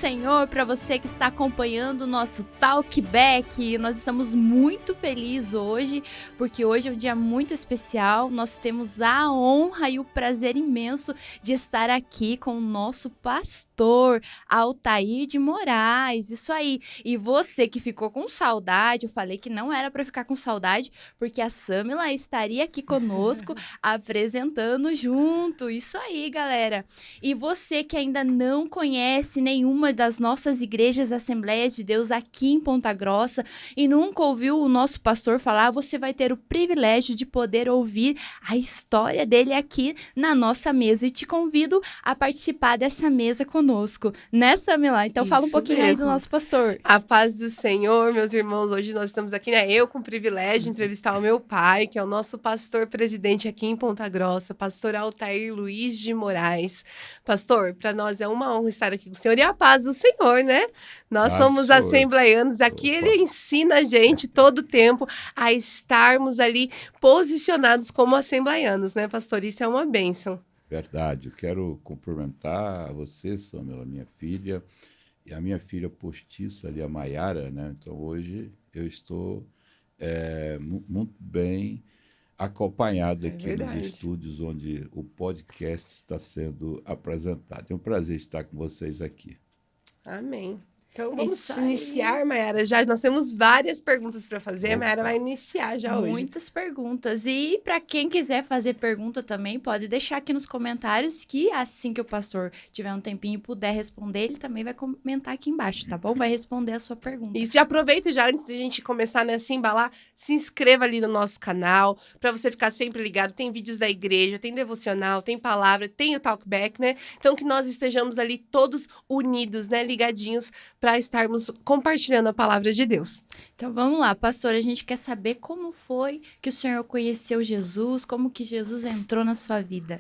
Senhor para você que está acompanhando o nosso Talkback. Nós estamos muito felizes hoje, porque hoje é um dia muito especial. Nós temos a honra e o prazer imenso de estar aqui com o nosso pastor, Altair de Moraes. Isso aí. E você que ficou com saudade, eu falei que não era para ficar com saudade, porque a Samila estaria aqui conosco apresentando junto. Isso aí, galera. E você que ainda não conhece nenhuma das nossas igrejas Assembleias de Deus aqui em Ponta Grossa e nunca ouviu o nosso pastor falar, você vai ter o privilégio de poder ouvir a história dele aqui na nossa mesa. E te convido a participar dessa mesa conosco, né, Samila? Então fala um pouquinho aí do nosso pastor. A paz do Senhor, meus irmãos. Hoje nós estamos aqui, né? Eu com o privilégio de entrevistar o meu pai, que é o nosso pastor presidente aqui em Ponta Grossa, pastor Altair Luiz de Moraes. Pastor, para nós é uma honra estar aqui com o Senhor e a paz do Senhor, né? Nós somos assembleianos. Aqui ele ensina a gente todo o tempo a estarmos ali posicionados como assembleianos, né, pastor? Isso é uma bênção. Verdade. Eu quero cumprimentar você, Samila, minha filha, e a minha filha postiça ali, a Maiara, né? Então, hoje eu estou muito bem acompanhado aqui nos estúdios onde o podcast está sendo apresentado. É um prazer estar com vocês aqui. Amém. Então vamos iniciar, Maiara. Já nós temos várias perguntas para fazer. A Maiara vai iniciar já hoje. Muitas perguntas. E para quem quiser fazer pergunta também, pode deixar aqui nos comentários que assim que o pastor tiver um tempinho e puder responder, ele também vai comentar aqui embaixo, tá bom? Vai responder a sua pergunta. Isso, já aproveita já antes de a gente começar, né, a se embalar, se inscreva ali no nosso canal, para você ficar sempre ligado. Tem vídeos da igreja, tem devocional, tem palavra, tem o Talkback, né? Então que nós estejamos ali todos unidos, né, ligadinhos, para estarmos compartilhando a palavra de Deus. Então vamos lá, pastor, a gente quer saber como foi que o senhor conheceu Jesus, como que Jesus entrou na sua vida.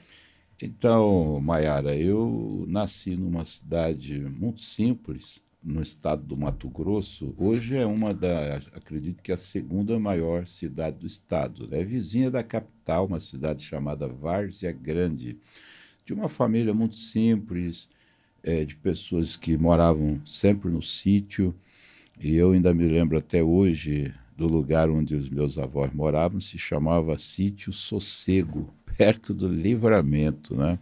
Então, Maiara, eu nasci numa cidade muito simples, no estado do Mato Grosso. Hoje é acredito que a segunda maior cidade do estado. É vizinha da capital, uma cidade chamada Várzea Grande, de uma família muito simples, de pessoas que moravam sempre no sítio, e eu ainda me lembro até hoje do lugar onde os meus avós moravam, se chamava Sítio Sossego, perto do Livramento, né?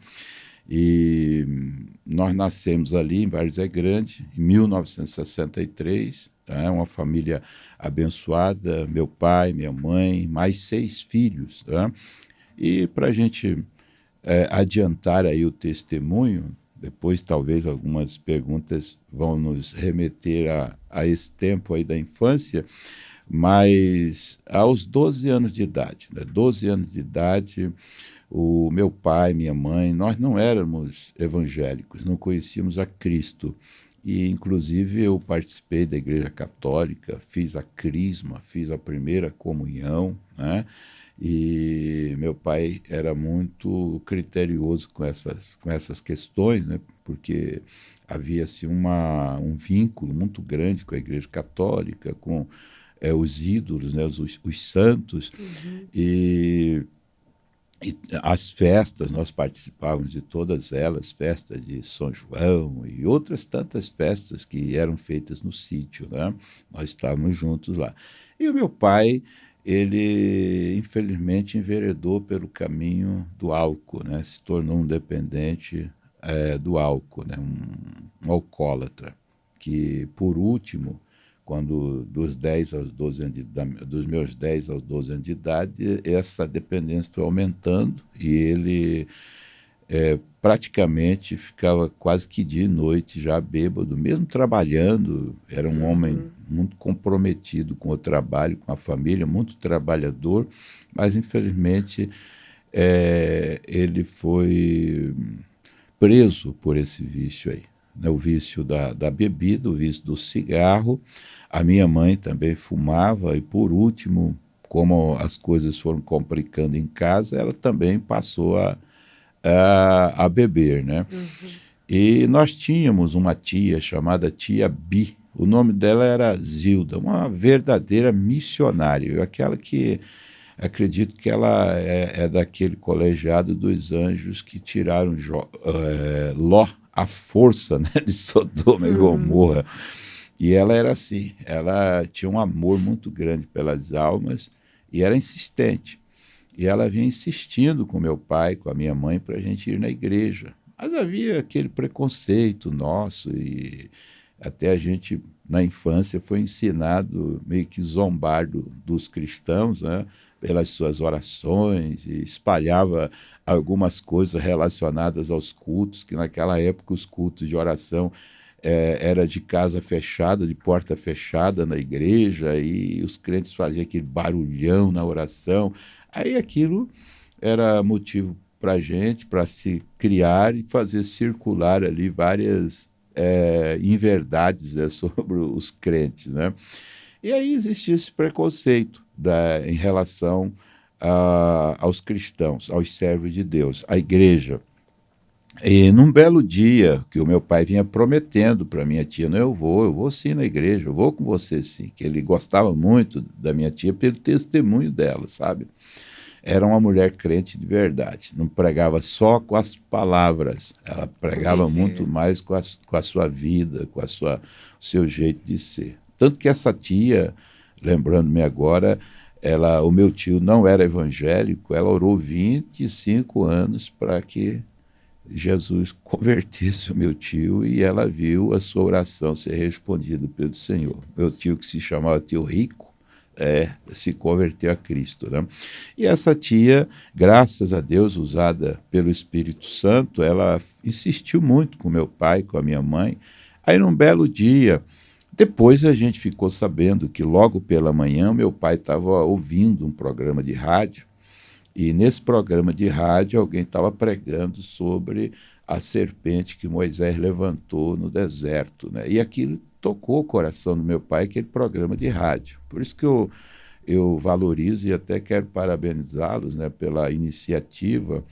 E nós nascemos ali em Várzea Grande, em 1963, né? Uma família abençoada, meu pai, minha mãe, mais 6 filhos, né? E para a gente adiantar aí o testemunho, depois, talvez, algumas perguntas vão nos remeter a esse tempo aí da infância, mas aos 12 anos de idade, né? 12 anos de idade, o meu pai, minha mãe, nós não éramos evangélicos, não conhecíamos a Cristo. E, inclusive, eu participei da Igreja Católica, fiz a crisma, fiz a primeira comunhão, né? E meu pai era muito criterioso com essas questões, né? Porque havia assim, um vínculo muito grande com a Igreja Católica, com os ídolos, né? os santos. Uhum. E as festas, nós participávamos de todas elas, festas de São João e outras tantas festas que eram feitas no sítio, né? Nós estávamos juntos lá. E o meu pai, ele infelizmente enveredou pelo caminho do álcool, né? Se tornou um dependente do álcool, né? Um alcoólatra, que por último, quando dos meus 10 aos 12 anos de idade, essa dependência foi aumentando e ele praticamente ficava quase que dia e noite já bêbado, mesmo trabalhando. Era um homem muito comprometido com o trabalho, com a família, muito trabalhador, mas infelizmente ele foi preso por esse vício aí, né? O vício da bebida, o vício do cigarro. A minha mãe também fumava e, por último, como as coisas foram complicando em casa, ela também passou a beber, né? Uhum. E nós tínhamos uma tia chamada Tia Bi. O nome dela era Zilda, uma verdadeira missionária, aquela que acredito que ela é daquele colegiado dos anjos que tiraram Ló a força, né, de Sodoma e Gomorra. E ela era assim, ela tinha um amor muito grande pelas almas e era insistente. E ela vinha insistindo com meu pai, com a minha mãe, para a gente ir na igreja. Mas havia aquele preconceito nosso e até a gente, na infância, foi ensinado meio que zombar dos cristãos, né, pelas suas orações e espalhava algumas coisas relacionadas aos cultos, que naquela época os cultos de oração era de casa fechada, de porta fechada na igreja, e os crentes faziam aquele barulhão na oração. Aí aquilo era motivo para a gente, para se criar e fazer circular ali várias inverdades, né, sobre os crentes, né? E aí existia esse preconceito em relação aos cristãos, aos servos de Deus, à igreja. E num belo dia, que o meu pai vinha prometendo para minha tia, não, eu vou sim na igreja, eu vou com você sim, que ele gostava muito da minha tia pelo testemunho dela, sabe? Era uma mulher crente de verdade, não pregava só com as palavras, ela pregava muito mais com a sua vida, com o seu jeito de ser. Tanto que essa tia, lembrando-me agora, o meu tio não era evangélico, ela orou 25 anos para que Jesus convertesse o meu tio e ela viu a sua oração ser respondida pelo Senhor. Meu tio, que se chamava tio Rico, se converteu a Cristo, né? E essa tia, graças a Deus, usada pelo Espírito Santo, ela insistiu muito com meu pai, com a minha mãe. Aí, num belo dia, depois a gente ficou sabendo que logo pela manhã meu pai estava ouvindo um programa de rádio, e nesse programa de rádio alguém estava pregando sobre a serpente que Moisés levantou no deserto, né? E aquilo tocou o coração do meu pai, aquele programa de rádio. Por isso que eu valorizo e até quero parabenizá-los, né, pela iniciativa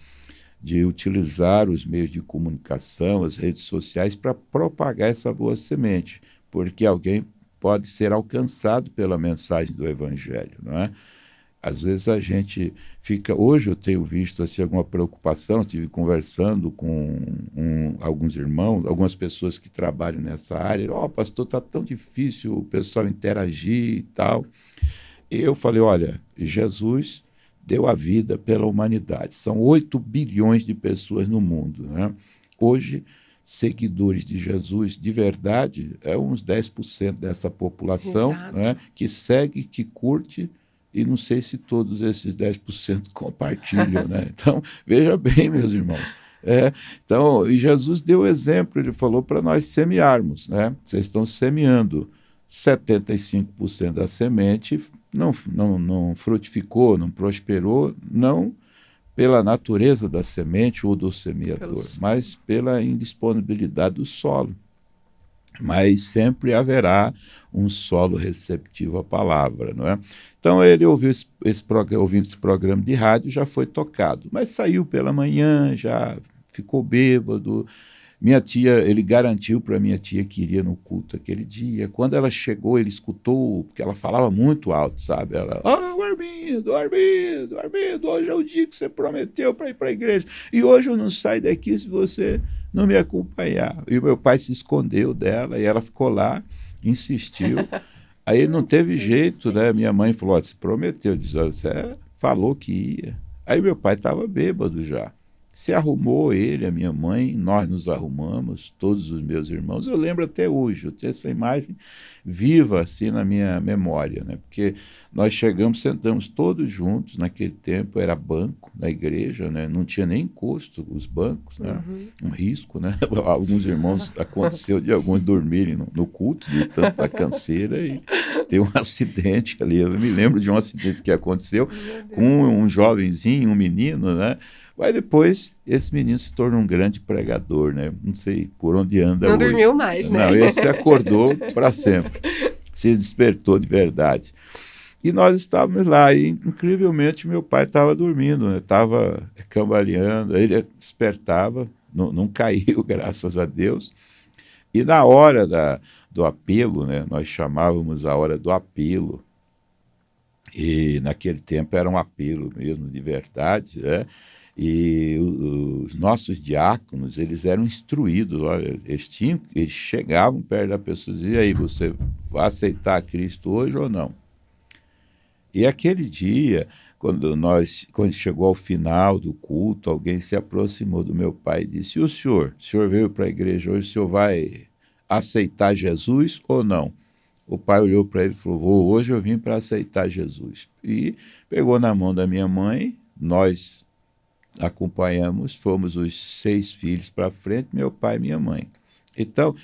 de utilizar os meios de comunicação, as redes sociais, para propagar essa boa semente, porque alguém pode ser alcançado pela mensagem do Evangelho, não é? Às vezes a gente fica... Hoje eu tenho visto assim, alguma preocupação, estive conversando com alguns irmãos, algumas pessoas que trabalham nessa área. Pastor, está tão difícil o pessoal interagir e tal. E eu falei, olha, Jesus deu a vida pela humanidade. São 8 bilhões de pessoas no mundo, né? Hoje, seguidores de Jesus de verdade é uns 10% dessa população, né, que segue, que curte, e não sei se todos esses 10% compartilham, né? Então, veja bem, meus irmãos. Então, e Jesus deu exemplo, ele falou para nós semearmos, né? Vocês estão semeando. 75% da semente não frutificou, não prosperou, não pela natureza da semente ou do semeador, mas pela indisponibilidade do solo. Mas sempre haverá um solo receptivo à palavra, não é? Então ele ouvindo esse programa de rádio, já foi tocado, mas saiu pela manhã, já ficou bêbado. Minha tia, ele garantiu para minha tia que iria no culto aquele dia. Quando ela chegou, ele escutou, porque ela falava muito alto, sabe? Ela, Armindo, hoje é o dia que você prometeu para ir para a igreja. E hoje eu não saio daqui se você não me acompanhar. E o meu pai se escondeu dela e ela ficou lá, insistiu. Aí não teve jeito, né? Minha mãe falou, você prometeu, você falou que ia. Aí meu pai estava bêbado já. Se arrumou ele, a minha mãe, nós nos arrumamos, todos os meus irmãos. Eu lembro até hoje, eu tenho essa imagem viva assim na minha memória, né? Porque nós chegamos, sentamos todos juntos, naquele tempo era banco na igreja, né? Não tinha nem encosto os bancos, né? Um risco, né? Alguns irmãos, aconteceu de alguns dormirem no culto, de tanta canseira, e tem um acidente ali. Eu me lembro de um acidente que aconteceu com um jovenzinho, um menino, né? Mas depois, esse menino se tornou um grande pregador, né? Não sei por onde anda hoje. Não dormiu mais, né? Não, esse acordou para sempre. Se despertou de verdade. E nós estávamos lá, e incrivelmente meu pai estava dormindo, né? Estava cambaleando, ele despertava, não caiu, graças a Deus. E na hora do apelo, né? Nós chamávamos a hora do apelo, e naquele tempo era um apelo mesmo, de verdade, né? E os nossos diáconos, eles eram instruídos, olha, eles chegavam perto da pessoa e diziam: e aí, você vai aceitar Cristo hoje ou não? E aquele dia, quando chegou ao final do culto, alguém se aproximou do meu pai e disse: e o senhor veio para a igreja hoje, o senhor vai aceitar Jesus ou não? O pai olhou para ele e falou: hoje eu vim para aceitar Jesus. E pegou na mão da minha mãe, nós acompanhamos, fomos os 6 filhos para frente, meu pai e minha mãe. Então,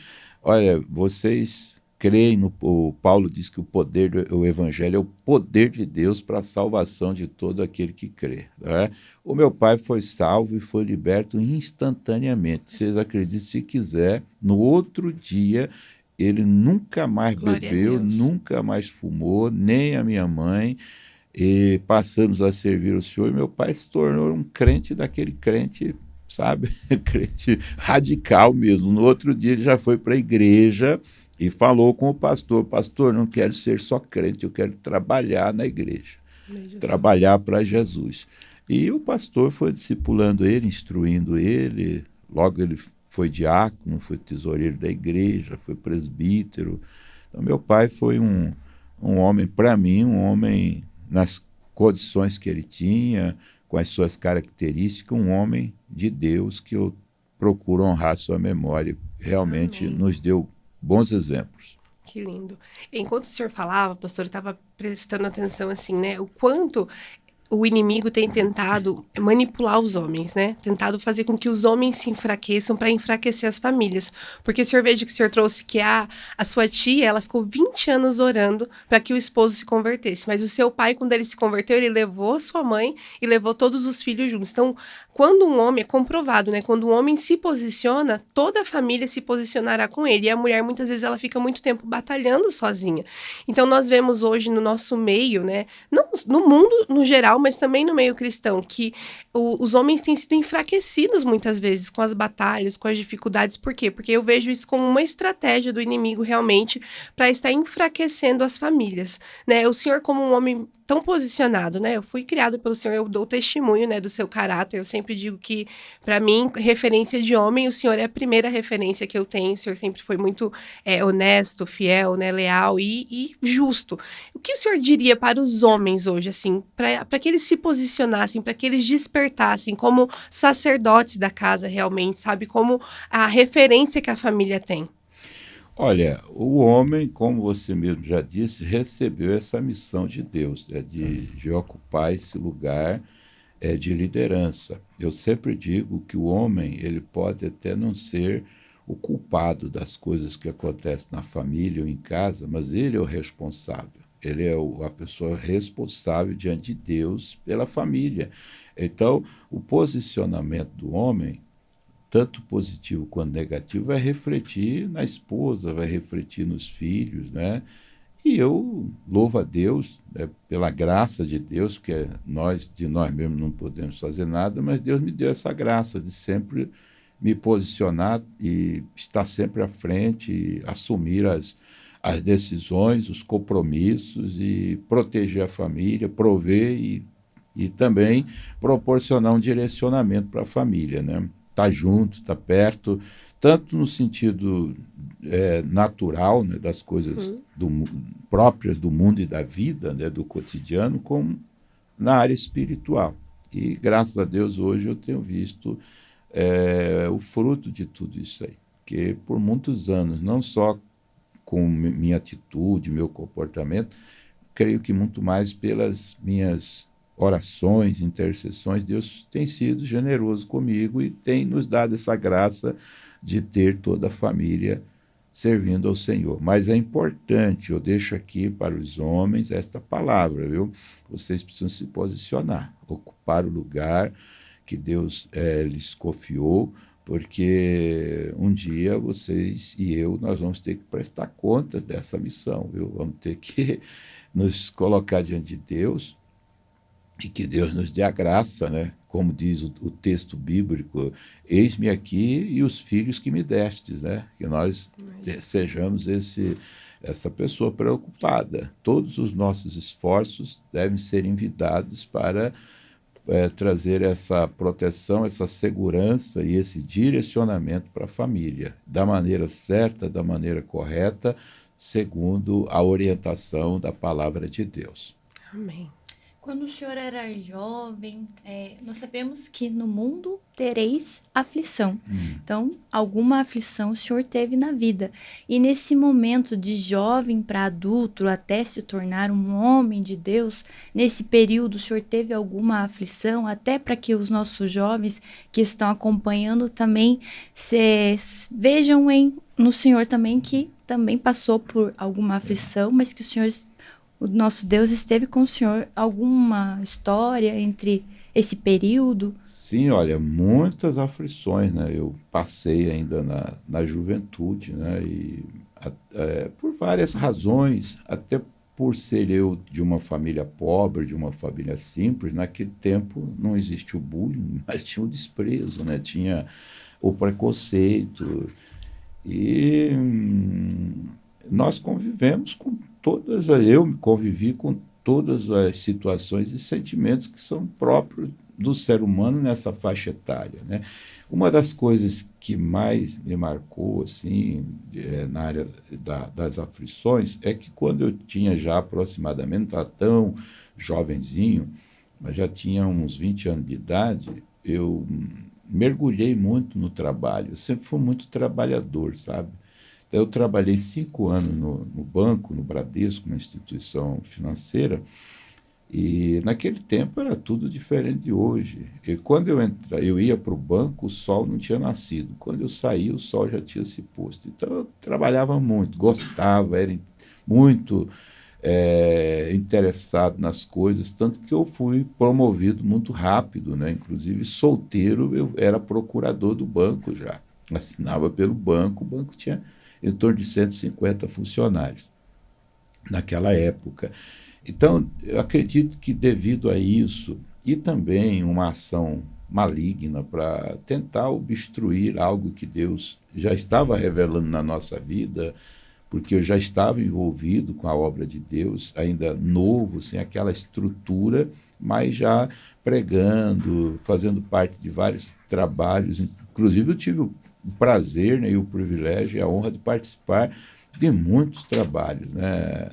olha, vocês creem o Paulo diz que o evangelho é o poder de Deus para a salvação de todo aquele que crê, né? O meu pai foi salvo e foi liberto instantaneamente. Vocês acreditam, se quiser, no outro dia ele nunca mais bebeu, nunca mais fumou, nem a minha mãe, e passamos a servir o Senhor. E meu pai se tornou um crente, daquele crente, sabe, crente radical mesmo. No outro dia ele já foi para a igreja e falou com o pastor: pastor, não quero ser só crente, eu quero trabalhar na igreja, trabalhar para Jesus. E o pastor foi discipulando ele, instruindo ele. Logo ele foi diácono, foi tesoureiro da igreja, foi presbítero. Então meu pai foi um homem, para mim, um homem nas condições que ele tinha, com as suas características, um homem de Deus que eu procuro honrar sua memória. Realmente Amém. Nos deu bons exemplos. Que lindo. Enquanto o senhor falava, pastor, eu estava prestando atenção assim, né? O quanto o inimigo tem tentado manipular os homens, né? Tentado fazer com que os homens se enfraqueçam para enfraquecer as famílias. Porque o senhor veja que o senhor trouxe que a sua tia, ela ficou 20 anos orando para que o esposo se convertesse. Mas o seu pai, quando ele se converteu, ele levou a sua mãe e levou todos os filhos juntos. Então, quando um homem, é comprovado, né? Quando um homem se posiciona, toda a família se posicionará com ele. E a mulher, muitas vezes, ela fica muito tempo batalhando sozinha. Então, nós vemos hoje no nosso meio, né? Não, no mundo, no geral, mas também no meio cristão, que os homens têm sido enfraquecidos muitas vezes com as batalhas, com as dificuldades. Por quê? Porque eu vejo isso como uma estratégia do inimigo realmente para estar enfraquecendo as famílias, né? O senhor, como um homem tão posicionado, né? Eu fui criado pelo senhor, eu dou testemunho, né, do seu caráter. Eu sempre digo que, para mim, referência de homem, o senhor é a primeira referência que eu tenho. O senhor sempre foi muito honesto, fiel, né, leal e justo. O que o senhor diria para os homens hoje, assim, para que eles se posicionassem, para que eles despertassem como sacerdotes da casa realmente, sabe? Como a referência que a família tem. Olha, o homem, como você mesmo já disse, recebeu essa missão de Deus, de ocupar esse lugar de liderança. Eu sempre digo que o homem, ele pode até não ser o culpado das coisas que acontecem na família ou em casa, mas ele é o responsável. Ele é a pessoa responsável diante de Deus pela família. Então, o posicionamento do homem, tanto positivo quanto negativo, vai refletir na esposa, vai refletir nos filhos, né? E eu louvo a Deus, né, pela graça de Deus, porque de nós mesmos não podemos fazer nada, mas Deus me deu essa graça de sempre me posicionar e estar sempre à frente, e assumir as decisões, os compromissos e proteger a família, prover e também proporcionar um direcionamento para a família, né? Tá junto, tá perto, tanto no sentido natural, né, das coisas próprias do mundo e da vida, né, do cotidiano, como na área espiritual. E, graças a Deus, hoje eu tenho visto o fruto de tudo isso aí. Porque por muitos anos, não só com minha atitude, meu comportamento, creio que muito mais pelas minhas orações, intercessões, Deus tem sido generoso comigo e tem nos dado essa graça de ter toda a família servindo ao Senhor. Mas é importante, eu deixo aqui para os homens esta palavra, viu? Vocês precisam se posicionar, ocupar o lugar que Deus lhes confiou, porque um dia vocês e eu, nós vamos ter que prestar contas dessa missão, viu? Vamos ter que nos colocar diante de Deus, e que Deus nos dê a graça, né? Como diz o texto bíblico: eis-me aqui e os filhos que me destes, né? Que nós sejamos essa pessoa preocupada. Todos os nossos esforços devem ser envidados para trazer essa proteção, essa segurança e esse direcionamento para a família, da maneira certa, da maneira correta, segundo a orientação da palavra de Deus. Amém. Quando o senhor era jovem, nós sabemos que no mundo tereis aflição. Então, alguma aflição o senhor teve na vida. E nesse momento de jovem para adulto, até se tornar um homem de Deus, nesse período o senhor teve alguma aflição, até para que os nossos jovens que estão acompanhando também vejam no senhor também que também passou por alguma aflição, mas que o nosso Deus esteve com o senhor. Alguma história entre esse período? Sim, olha, muitas aflições, né? Eu passei ainda na juventude, né? E por várias razões, até por ser eu de uma família pobre, de uma família simples, naquele tempo não existia o bullying, mas tinha o desprezo, né? Tinha o preconceito. E nós convivemos com eu convivi com todas as situações e sentimentos que são próprios do ser humano nessa faixa etária, né? Uma das coisas que mais me marcou assim, na área das aflições é que quando eu tinha já aproximadamente, não estava tão jovenzinho, mas já tinha uns 20 anos de idade, eu mergulhei muito no trabalho. Eu sempre fui muito trabalhador, sabe? Então, eu trabalhei 5 anos no banco, no Bradesco, uma instituição financeira, e naquele tempo era tudo diferente de hoje. E quando eu ia para o banco, o sol não tinha nascido. Quando eu saía, o sol já tinha se posto. Então, eu trabalhava muito, gostava, era muito interessado nas coisas, tanto que eu fui promovido muito rápido, né? Inclusive, solteiro, eu era procurador do banco já. Assinava pelo banco, o banco tinha em torno de 150 funcionários naquela época. Então, eu acredito que devido a isso, e também uma ação maligna para tentar obstruir algo que Deus já estava revelando na nossa vida, porque eu já estava envolvido com a obra de Deus, ainda novo, sem aquela estrutura, mas já pregando, fazendo parte de vários trabalhos. Inclusive, eu tive o prazer, né, e o privilégio e a honra de participar de muitos trabalhos, né,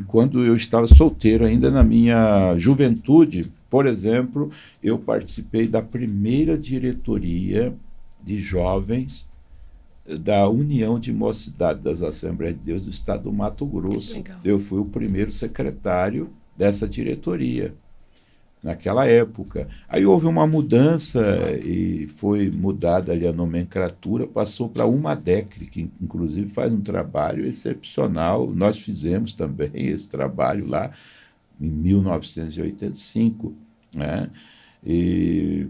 quando eu estava solteiro ainda, na minha juventude, por exemplo, eu participei da primeira diretoria de jovens da União de Mocidade das Assembleias de Deus do Estado do Mato Grosso. Legal. Eu fui o primeiro secretário dessa diretoria naquela época. Aí houve uma mudança e foi mudada ali a nomenclatura, passou para uma DECRE, que inclusive faz um trabalho excepcional. Nós fizemos também esse trabalho lá em 1985, né? E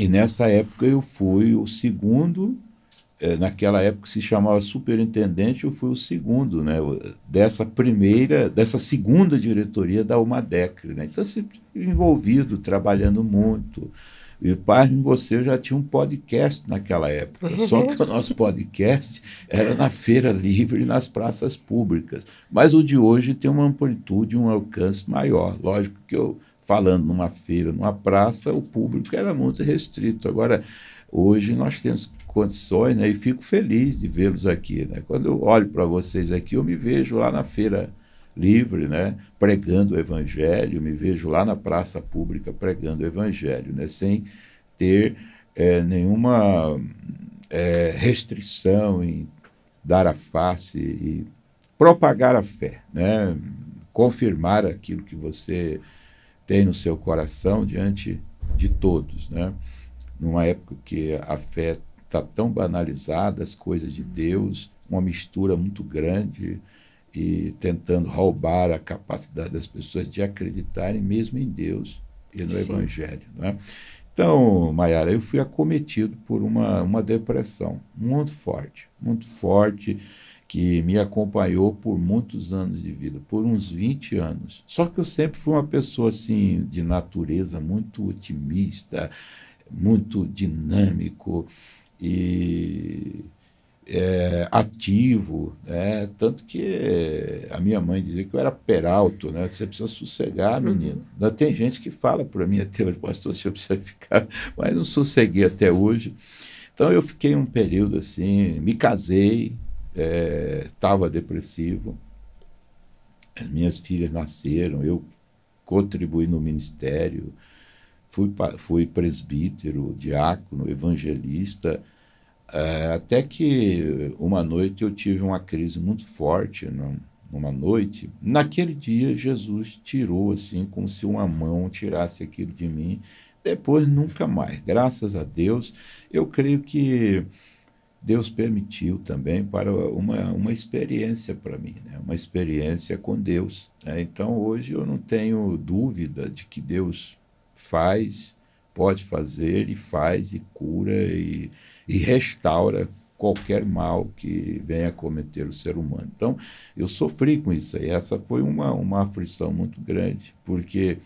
nessa época eu fui o segundo, naquela época se chamava superintendente, eu fui o segundo, né, dessa segunda diretoria da UMADECRE, né? Então, sempre envolvido, trabalhando muito. E parte de você, eu já tinha um podcast naquela época, só que o nosso podcast era na Feira Livre e nas praças públicas. Mas o de hoje tem uma amplitude, um alcance maior. Lógico que eu, falando numa feira, numa praça, o público era muito restrito. Agora, hoje nós temos condições, né, e fico feliz de vê-los aqui, né? Quando eu olho para vocês aqui, eu me vejo lá na Feira Livre, né, pregando o Evangelho, me vejo lá na praça pública pregando o Evangelho, né, sem ter nenhuma restrição em dar a face e propagar a fé, né, confirmar aquilo que você tem no seu coração diante de todos, né? Numa época que a fé está tão banalizada, as coisas de Deus, uma mistura muito grande e tentando roubar a capacidade das pessoas de acreditarem mesmo em Deus e no Evangelho, né? Então, Maiara, eu fui acometido por uma depressão muito forte, que me acompanhou por muitos anos de vida, por uns 20 anos. Só que eu sempre fui uma pessoa assim, de natureza muito otimista, muito dinâmico, e ativo, né? Tanto que a minha mãe dizia que eu era peralto, né? Você precisa sossegar, menino. Ainda tem gente que fala para mim até hoje, pastor, você precisa ficar, mas não sosseguei até hoje. Então eu fiquei um período assim, me casei, estava depressivo, as minhas filhas nasceram, eu contribuí no ministério, fui presbítero, diácono, evangelista, até que uma noite eu tive uma crise muito forte, numa noite. Naquele dia, Jesus tirou, assim, como se uma mão tirasse aquilo de mim. Depois, nunca mais. Graças a Deus, eu creio que Deus permitiu também para uma experiência para mim, né? Uma experiência com Deus, né? Então, hoje eu não tenho dúvida de que Deus faz, pode fazer e faz e cura e restaura qualquer mal que venha a cometer o ser humano. Então, eu sofri com isso aí. Essa foi uma aflição muito grande, porque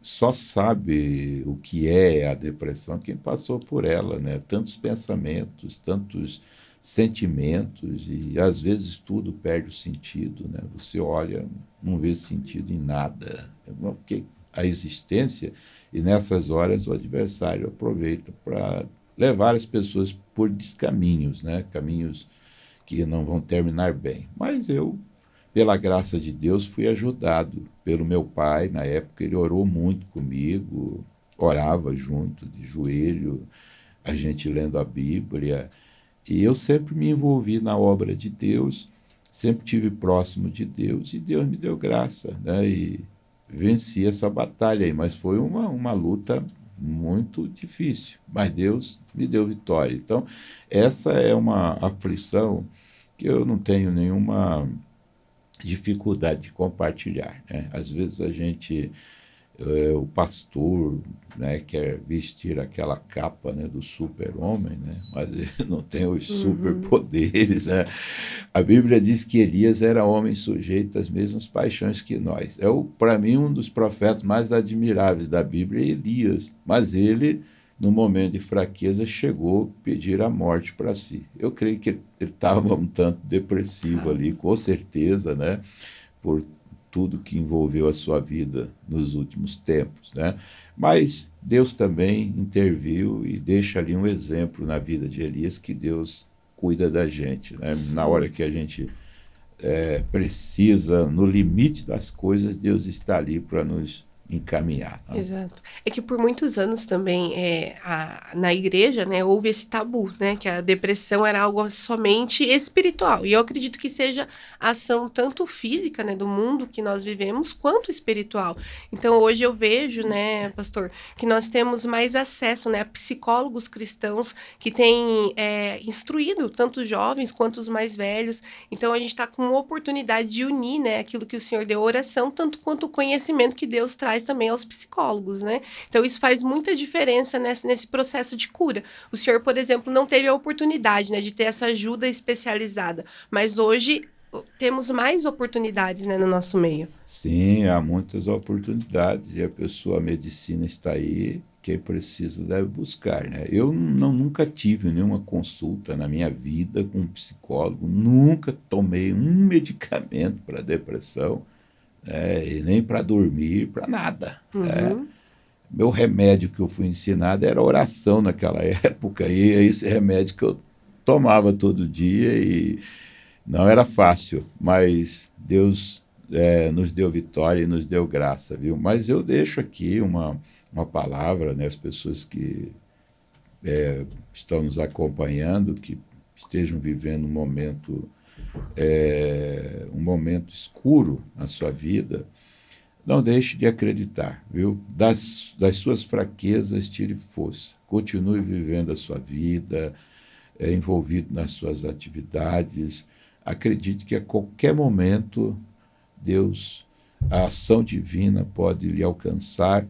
só sabe o que é a depressão quem passou por ela, né? Tantos pensamentos, tantos sentimentos, e às vezes tudo perde o sentido, né? Você olha, não vê sentido em nada, porque a existência, e nessas horas o adversário aproveita para levar as pessoas por descaminhos, né? Caminhos que não vão terminar bem. Mas eu, pela graça de Deus, fui ajudado pelo meu pai. Na época ele orou muito comigo, orava junto, de joelho, a gente lendo a Bíblia. E eu sempre me envolvi na obra de Deus, sempre estive próximo de Deus, e Deus me deu graça, né? E venci essa batalha aí, mas foi uma luta muito difícil, mas Deus me deu vitória. Então, essa é uma aflição que eu não tenho nenhuma dificuldade de compartilhar, né? Às vezes a gente, o pastor, né, quer vestir aquela capa, né, do super-homem, né, mas ele não tem os superpoderes, né? A Bíblia diz que Elias era homem sujeito às mesmas paixões que nós. Para mim, um dos profetas mais admiráveis da Bíblia é Elias, mas ele, no momento de fraqueza, chegou a pedir a morte para si. Eu creio que ele estava um tanto depressivo ali, com certeza, né, por tudo que envolveu a sua vida nos últimos tempos, né? Mas Deus também interviu e deixa ali um exemplo na vida de Elias, que Deus cuida da gente, né? Na hora que a gente precisa, no limite das coisas, Deus está ali para nos encaminhar, né? Exato. É que por muitos anos também na igreja, né, houve esse tabu, né, que a depressão era algo somente espiritual. E eu acredito que seja ação tanto física, né, do mundo que nós vivemos, quanto espiritual. Então hoje eu vejo, né, pastor, que nós temos mais acesso, né, a psicólogos cristãos que têm instruído tanto os jovens quanto os mais velhos. Então a gente está com uma oportunidade de unir, né, aquilo que o Senhor deu, oração, tanto quanto o conhecimento que Deus traz também aos psicólogos, né? Então isso faz muita diferença nesse processo de cura. O senhor, por exemplo, não teve a oportunidade, né, de ter essa ajuda especializada, mas hoje temos mais oportunidades, né, no nosso meio. Sim, há muitas oportunidades e a medicina está aí, quem precisa deve buscar, né? Eu nunca tive nenhuma consulta na minha vida com um psicólogo, nunca tomei um medicamento para depressão, e nem para dormir, para nada, né? Meu remédio que eu fui ensinado era oração naquela época, e é esse remédio que eu tomava todo dia, e não era fácil, mas Deus nos deu vitória e nos deu graça, viu? Mas eu deixo aqui uma palavra, né, as pessoas que estão nos acompanhando, que estejam vivendo um momento escuro na sua vida, não deixe de acreditar, viu? Das suas fraquezas, tire força. Continue vivendo a sua vida, envolvido nas suas atividades. Acredite que a qualquer momento Deus, a ação divina pode lhe alcançar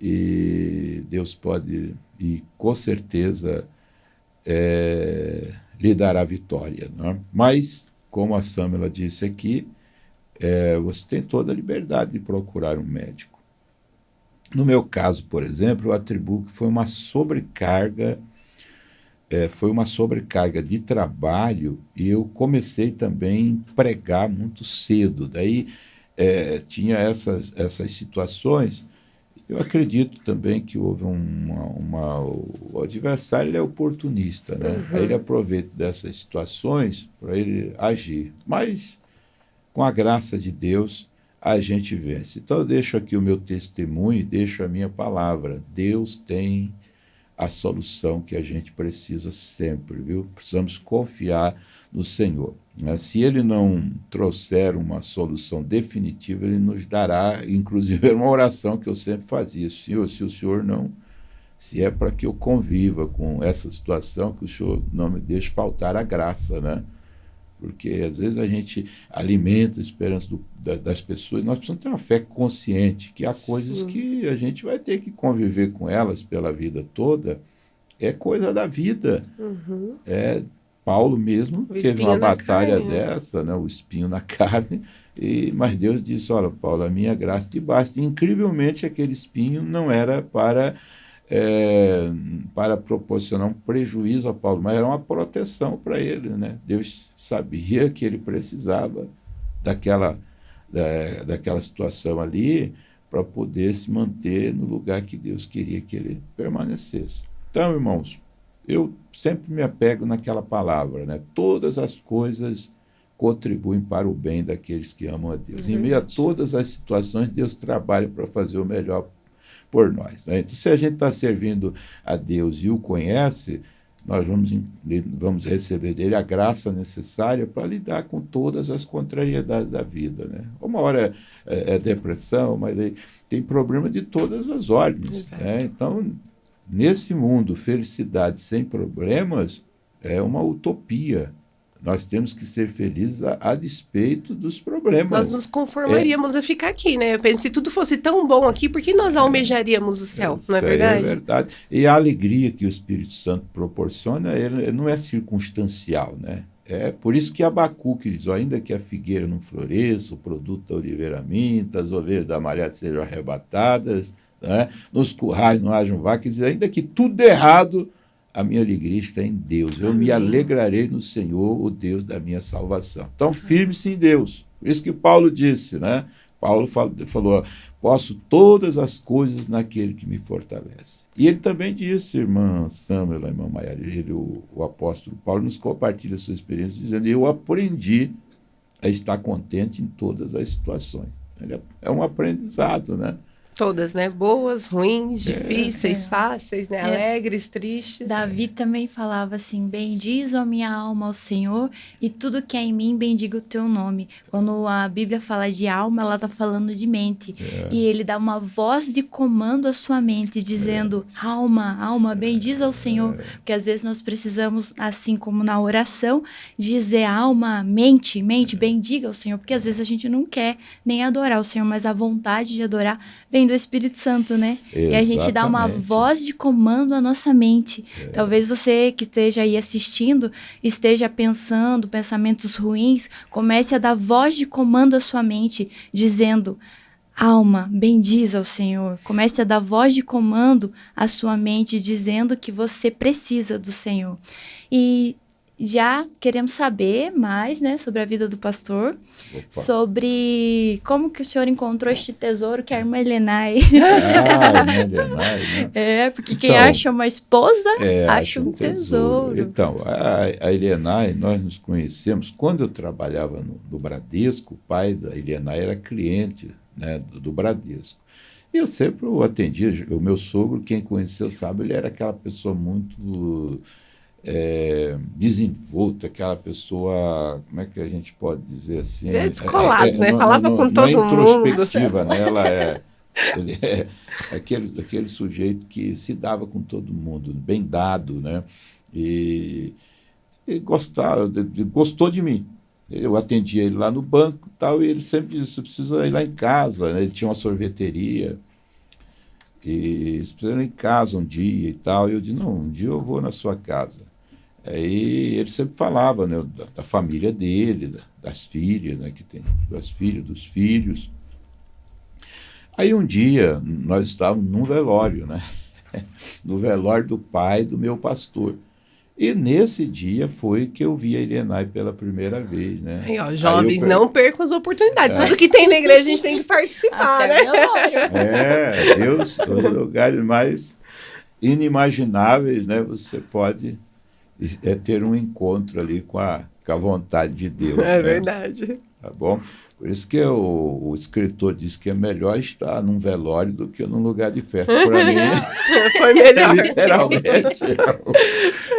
e Deus pode, e com certeza, lhe dará vitória, não é? Mas, como a Samela disse aqui, você tem toda a liberdade de procurar um médico. No meu caso, por exemplo, eu atribuo que foi uma sobrecarga foi uma sobrecarga de trabalho e eu comecei também a pregar muito cedo. Daí tinha essas situações. Eu acredito também que houve o adversário ele é oportunista, né? Uhum. Aí ele aproveita dessas situações para ele agir. Mas, com a graça de Deus, a gente vence. Então, eu deixo aqui o meu testemunho e deixo a minha palavra. Deus tem a solução que a gente precisa sempre, viu? Precisamos confiar no Senhor. Né? Se Ele não trouxer uma solução definitiva, Ele nos dará, inclusive, uma oração que eu sempre fazia. Senhor, se o Senhor não... Se é para que eu conviva com essa situação, que o Senhor não me deixe faltar a graça, né? Porque, às vezes, a gente alimenta a esperança das pessoas. Nós precisamos ter uma fé consciente, que há coisas Sim. que a gente vai ter que conviver com elas pela vida toda. É coisa da vida. Uhum. Paulo mesmo O teve espinho uma na batalha carne, né? dessa, né? O espinho na carne. Mas Deus disse, olha, Paulo, a minha graça te basta. E, incrivelmente, aquele espinho não era para proporcionar um prejuízo a Paulo, mas era uma proteção para ele, né? Deus sabia que ele precisava daquela situação ali para poder se manter no lugar que Deus queria que ele permanecesse. Então, irmãos, eu sempre me apego naquela palavra, né? Todas as coisas contribuem para o bem daqueles que amam a Deus. Em meio a todas as situações, Deus trabalha para fazer o melhor por nós. Né? Então, se a gente está servindo a Deus e o conhece, nós vamos receber dele a graça necessária para lidar com todas as contrariedades da vida. Né? Uma hora é depressão, mas aí tem problema de todas as ordens. Né? Então, nesse mundo, felicidade sem problemas é uma utopia. Nós temos que ser felizes a despeito dos problemas. Nós nos conformaríamos a ficar aqui, né? Eu penso, se tudo fosse tão bom aqui, por que nós almejaríamos o céu, não é verdade? É verdade. E a alegria que o Espírito Santo proporciona, ele não é circunstancial, né? É por isso que Abacuque diz, ainda que a figueira não floresça, o produto da oliveira minta, as ovelhas da malhada sejam arrebatadas, né? Nos currais não hajam vacas, ainda que tudo dê errado, a minha alegria está em Deus. Eu me alegrarei no Senhor, o Deus da minha salvação. Então, firme-se em Deus. Por isso que Paulo disse, né? Paulo falou, posso todas as coisas naquele que me fortalece. E ele também disse, irmã Samela, irmã Maiara, o apóstolo Paulo nos compartilha a sua experiência, dizendo, eu aprendi a estar contente em todas as situações. É um aprendizado, né? Todas, né? Boas, ruins, difíceis, fáceis, né? Alegres, tristes. Davi também falava assim, bendiz a minha alma ao Senhor e tudo que há em mim bendiga o teu nome. Quando a Bíblia fala de alma, ela está falando de mente. E ele dá uma voz de comando à sua mente, dizendo, alma, alma, bendiz ao Senhor. Porque às vezes nós precisamos, assim como na oração, dizer alma, mente, bendiga ao Senhor. Porque às vezes a gente não quer nem adorar o Senhor, mas a vontade de adorar vem do Espírito Santo, né? Exatamente. E a gente dá uma voz de comando à nossa mente. Talvez você que esteja aí assistindo, esteja pensando pensamentos ruins, comece a dar voz de comando à sua mente, dizendo, alma, bendiz ao Senhor. Comece a dar voz de comando à sua mente, dizendo que você precisa do Senhor. E já queremos saber mais, né, sobre a vida do pastor, sobre como que o senhor encontrou este tesouro que é a irmã Helenay. Irmã Helenay, né? Porque quem acha uma esposa, acha um tesouro. Então, a Helenay, nós nos conhecemos, quando eu trabalhava no Bradesco, o pai da Helenay era cliente, né, do Bradesco. E eu sempre o atendia, o meu sogro, quem conheceu sabe, ele era aquela pessoa muito... desenvolta, aquela pessoa, como é que a gente pode dizer assim? Descolado, né? Falava com todo mundo. Introspectiva, né? Ele é aquele sujeito que se dava com todo mundo, bem dado, né? E gostou de mim. Eu atendia ele lá no banco e tal, e ele sempre disse, você precisa ir lá em casa, né? Ele tinha uma sorveteria. E você precisa ir em casa um dia e tal. E eu disse, não, um dia eu vou na sua casa. Aí ele sempre falava, né, da família dele, das filhas, né, que tem das filhas, dos filhos. Aí um dia nós estávamos num velório, né, no velório do pai do meu pastor. E nesse dia foi que eu vi a Irenay pela primeira vez, né? Aí, ó, jovens, não percam as oportunidades. Tudo que tem na igreja a gente tem que participar, Até né? velório. Deus, os lugares mais inimagináveis, né? Você pode ter um encontro ali com a vontade de Deus. É né? verdade. Tá bom? Por isso que o escritor diz que é melhor estar num velório do que num lugar de festa. Para mim, Foi melhor. literalmente.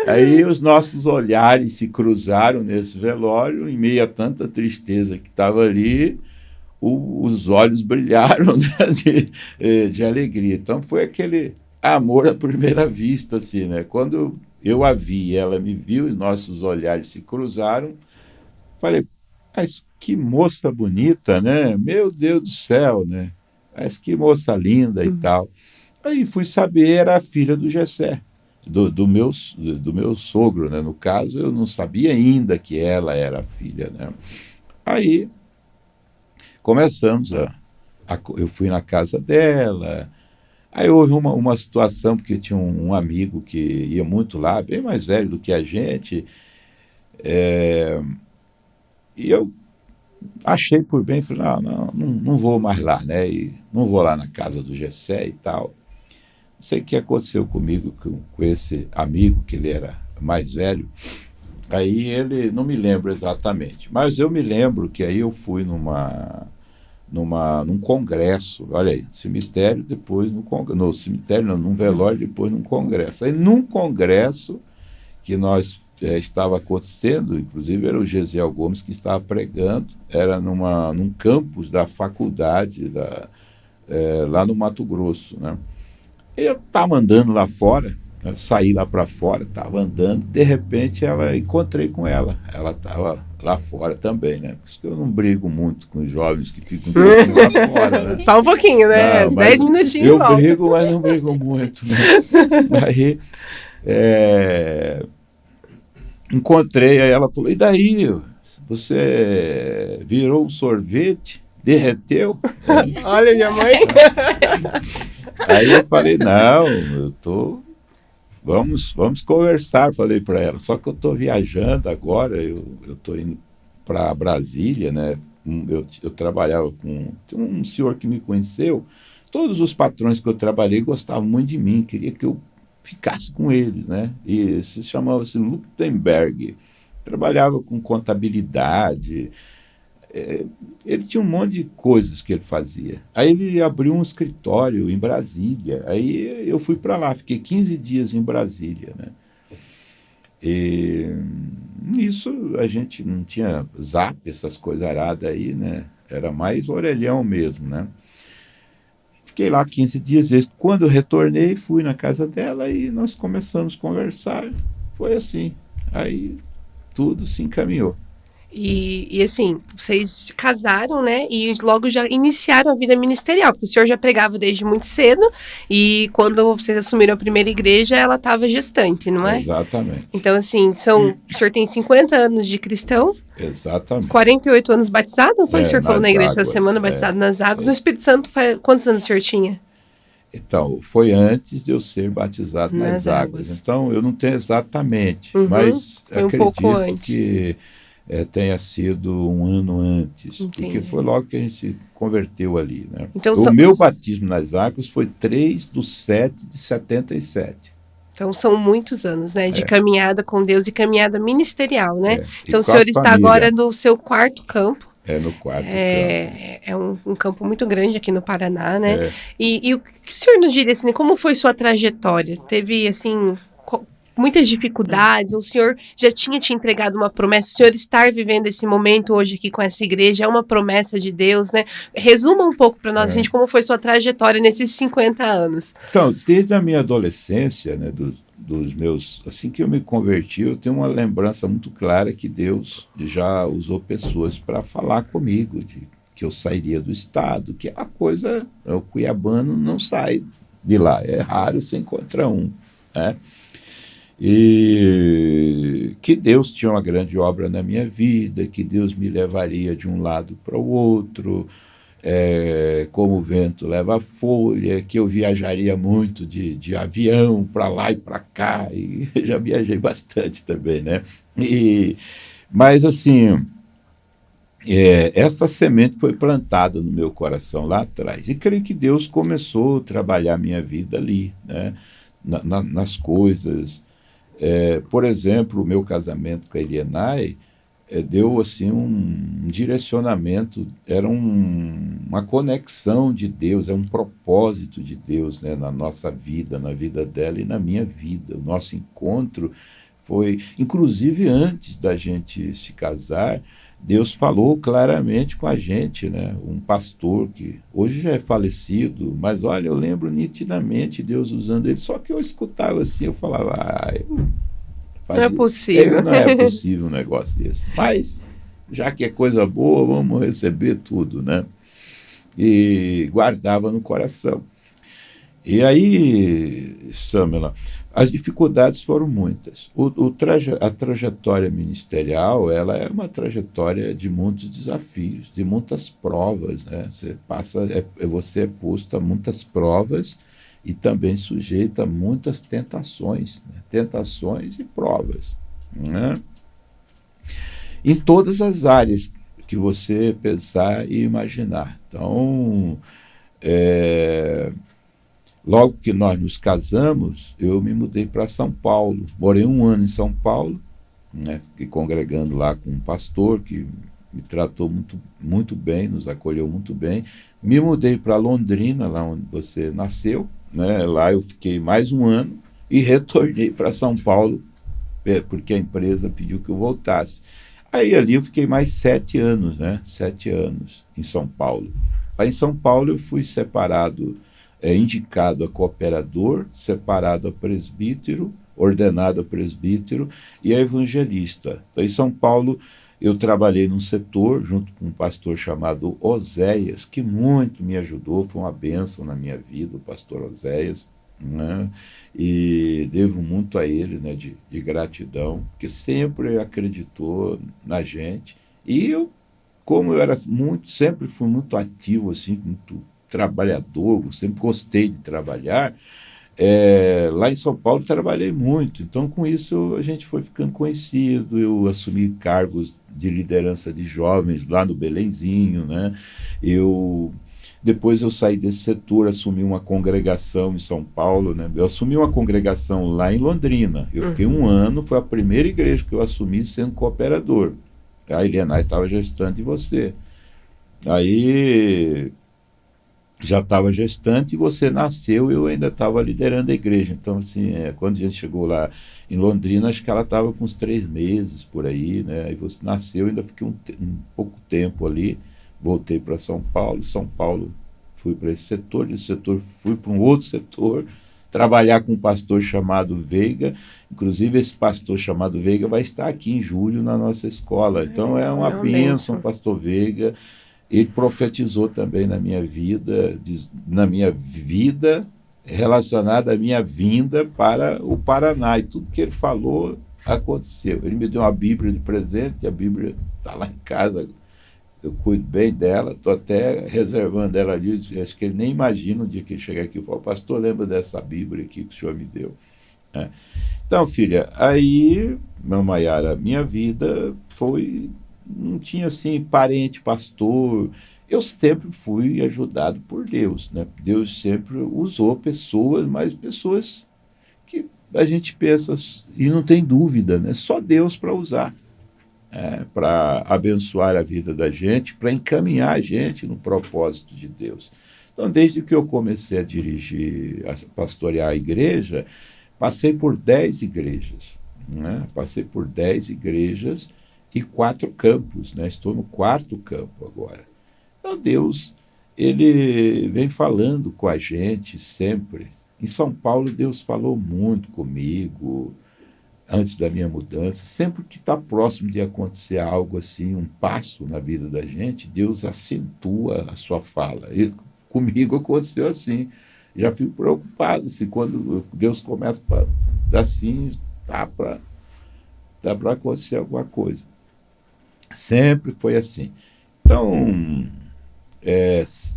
Aí os nossos olhares se cruzaram nesse velório, em meio a tanta tristeza que estava ali, os olhos brilharam, né, de alegria. Então foi aquele amor à primeira vista, assim, né? Quando eu a vi, ela me viu, e nossos olhares se cruzaram, falei, mas que moça bonita, né? Meu Deus do céu, né? Mas que moça linda e tal. Aí fui saber, era a filha do Gessé, do meu sogro, né? No caso, eu não sabia ainda que ela era a filha, né? Aí começamos eu fui na casa dela. Aí houve uma situação, porque tinha um amigo que ia muito lá, bem mais velho do que a gente, e eu achei por bem, falei, não vou mais lá, né? E não vou lá na casa do Gessé e tal. Não sei o que aconteceu comigo, com esse amigo, que ele era mais velho. Aí ele, não me lembro exatamente, mas eu me lembro que aí eu fui num congresso, olha aí, cemitério, depois no cemitério, não, num velório, depois num congresso. Aí num congresso que nós estava acontecendo, inclusive era o Gesiel Gomes que estava pregando, era num campus da faculdade lá no Mato Grosso, né? Eu estava andando lá fora, eu saí lá para fora, estava andando, de repente encontrei com ela estava lá fora também, né? Por isso que eu não brigo muito com os jovens que ficam lá fora, né? Só um pouquinho, né? Não, 10 minutinhos. Eu brigo, mas não brigo muito, né? Aí encontrei, aí ela falou, e daí? Você virou um sorvete? Derreteu? Olha, minha mãe. Aí eu falei, não, vamos conversar, falei para ela. Só que eu estou viajando agora, eu estou indo para Brasília, né? Eu trabalhava com um senhor que me conheceu. Todos os patrões que eu trabalhei gostavam muito de mim, queria que eu ficasse com eles, né? E se chamava-se Luttenberg. Trabalhava com contabilidade. Ele tinha um monte de coisas que ele fazia. Aí ele abriu um escritório em Brasília. Aí eu fui para lá, fiquei 15 dias em Brasília, né? E nisso a gente não tinha Zap, essas coisas aradas aí, né? Era mais orelhão mesmo, né? Fiquei lá 15 dias. Quando eu retornei, fui na casa dela e nós começamos a conversar. Foi assim. Aí tudo se encaminhou. E assim, vocês casaram, né? E logo já iniciaram a vida ministerial, porque o senhor já pregava desde muito cedo, e quando vocês assumiram a primeira igreja, ela estava gestante, não é? Exatamente. Então, assim, o senhor tem 50 anos de cristão, Exatamente. 48 anos batizado, não foi? O senhor falou na igreja essa semana, águas, batizado nas águas. No Espírito Santo, quantos anos o senhor tinha? Então, foi antes de eu ser batizado nas águas. Então, eu não tenho exatamente, mas foi um pouco antes. Que tenha sido um ano antes, Entendi. Porque foi logo que a gente se converteu ali, né? Então, o meu batismo nas águas foi 3/7/77. Então, são muitos anos, né, de caminhada com Deus e caminhada ministerial, né? Então, o senhor está família. agora no seu quarto campo. No quarto campo. É um campo muito grande aqui no Paraná, né? E o que o senhor nos diria, assim, como foi sua trajetória? Teve, assim, muitas dificuldades? O senhor já tinha te entregado uma promessa? O senhor estar vivendo esse momento hoje aqui com essa igreja é uma promessa de Deus, né? Resuma um pouco para nós, gente, como foi sua trajetória nesses 50 anos. Então, desde a minha adolescência, né, dos meus, assim que eu me converti, eu tenho uma lembrança muito clara que Deus já usou pessoas para falar comigo, que eu sairia do estado, que a coisa, o cuiabano não sai de lá, é raro você encontrar um, né? E que Deus tinha uma grande obra na minha vida, que Deus me levaria de um lado para o outro. como o vento leva a folha, que eu viajaria muito de avião para lá e para cá, e já viajei bastante também, né? Mas, assim, essa semente foi plantada no meu coração lá atrás, e creio que Deus começou a trabalhar a minha vida ali, né? Nas coisas. Por exemplo, o meu casamento com a Elienay, deu assim um direcionamento, era uma conexão de Deus, um propósito de Deus, né, na nossa vida, na vida dela e na minha vida. O nosso encontro foi, inclusive antes da gente se casar, Deus falou claramente com a gente, né? Um pastor que hoje já é falecido, mas olha, eu lembro nitidamente Deus usando ele, só que eu escutava assim, eu falava, não é possível. Não é possível um negócio desse. Mas, já que é coisa boa, vamos receber tudo, né? E guardava no coração. E aí, Samela, as dificuldades foram muitas. A trajetória ministerial, ela é uma trajetória de muitos desafios, de muitas provas, né? Você é posto a muitas provas e também sujeito a muitas tentações, né? Tentações e provas, né? Em todas as áreas que você pensar e imaginar. Então, logo que nós nos casamos, eu me mudei para São Paulo. Morei 1 ano em São Paulo, né? Fiquei congregando lá com um pastor que me tratou muito, muito bem, nos acolheu muito bem. Me mudei para Londrina, lá onde você nasceu, né? Lá eu fiquei mais 1 ano e retornei para São Paulo, porque a empresa pediu que eu voltasse. Aí ali eu fiquei mais 7 anos, né? 7 anos em São Paulo. Aí em São Paulo eu fui separado, indicado a cooperador, separado a presbítero, ordenado a presbítero e a evangelista. Então, em São Paulo, eu trabalhei num setor, junto com um pastor chamado Oséias, que muito me ajudou, foi uma bênção na minha vida, o pastor Oséias, né? E devo muito a ele, né, de gratidão, porque sempre acreditou na gente. E eu, como eu era sempre fui muito ativo, assim, muito trabalhador, sempre gostei de trabalhar, lá em São Paulo trabalhei muito, então com isso a gente foi ficando conhecido, eu assumi cargos de liderança de jovens lá no Belenzinho, né? Depois eu saí desse setor, assumi uma congregação em São Paulo, né? Eu assumi uma congregação lá em Londrina, eu fiquei 1 ano, foi a primeira igreja que eu assumi sendo cooperador. A Elienay estava gestante de você. Aí já estava gestante e você nasceu e eu ainda estava liderando a igreja. Então, assim, quando a gente chegou lá em Londrina, acho que ela estava com uns 3 meses por aí, né? Aí você nasceu, ainda fiquei um pouco tempo ali, voltei para São Paulo fui para esse setor, desse setor fui para um outro setor, trabalhar com um pastor chamado Veiga. Inclusive, esse pastor chamado Veiga vai estar aqui em julho na nossa escola. Então, é uma bênção, pastor Veiga. Ele profetizou também na minha vida relacionada à minha vinda para o Paraná. E tudo que ele falou aconteceu. Ele me deu uma Bíblia de presente, a Bíblia está lá em casa, eu cuido bem dela, estou até reservando ela ali, acho que ele nem imagina o dia que ele chegar aqui e falar, pastor, lembra dessa Bíblia aqui que o senhor me deu? Então, filha, aí, Mayara, minha vida não tinha assim parente, pastor. Eu sempre fui ajudado por Deus, né? Deus sempre usou pessoas, mas pessoas que a gente pensa, e não tem dúvida, né? Só Deus para usar, para abençoar a vida da gente, para encaminhar a gente no propósito de Deus. Então, desde que eu comecei a dirigir, a pastorear a igreja, passei por 10 igrejas, né? Passei por 10 igrejas e 4 campos, né? Estou no 4º campo agora. Então, Deus, ele vem falando com a gente sempre. Em São Paulo, Deus falou muito comigo, antes da minha mudança. Sempre que está próximo de acontecer algo assim, um passo na vida da gente, Deus acentua a sua fala. E comigo aconteceu assim. Já fico preocupado, assim, quando Deus começa assim, tá para acontecer alguma coisa. Sempre foi assim. Então,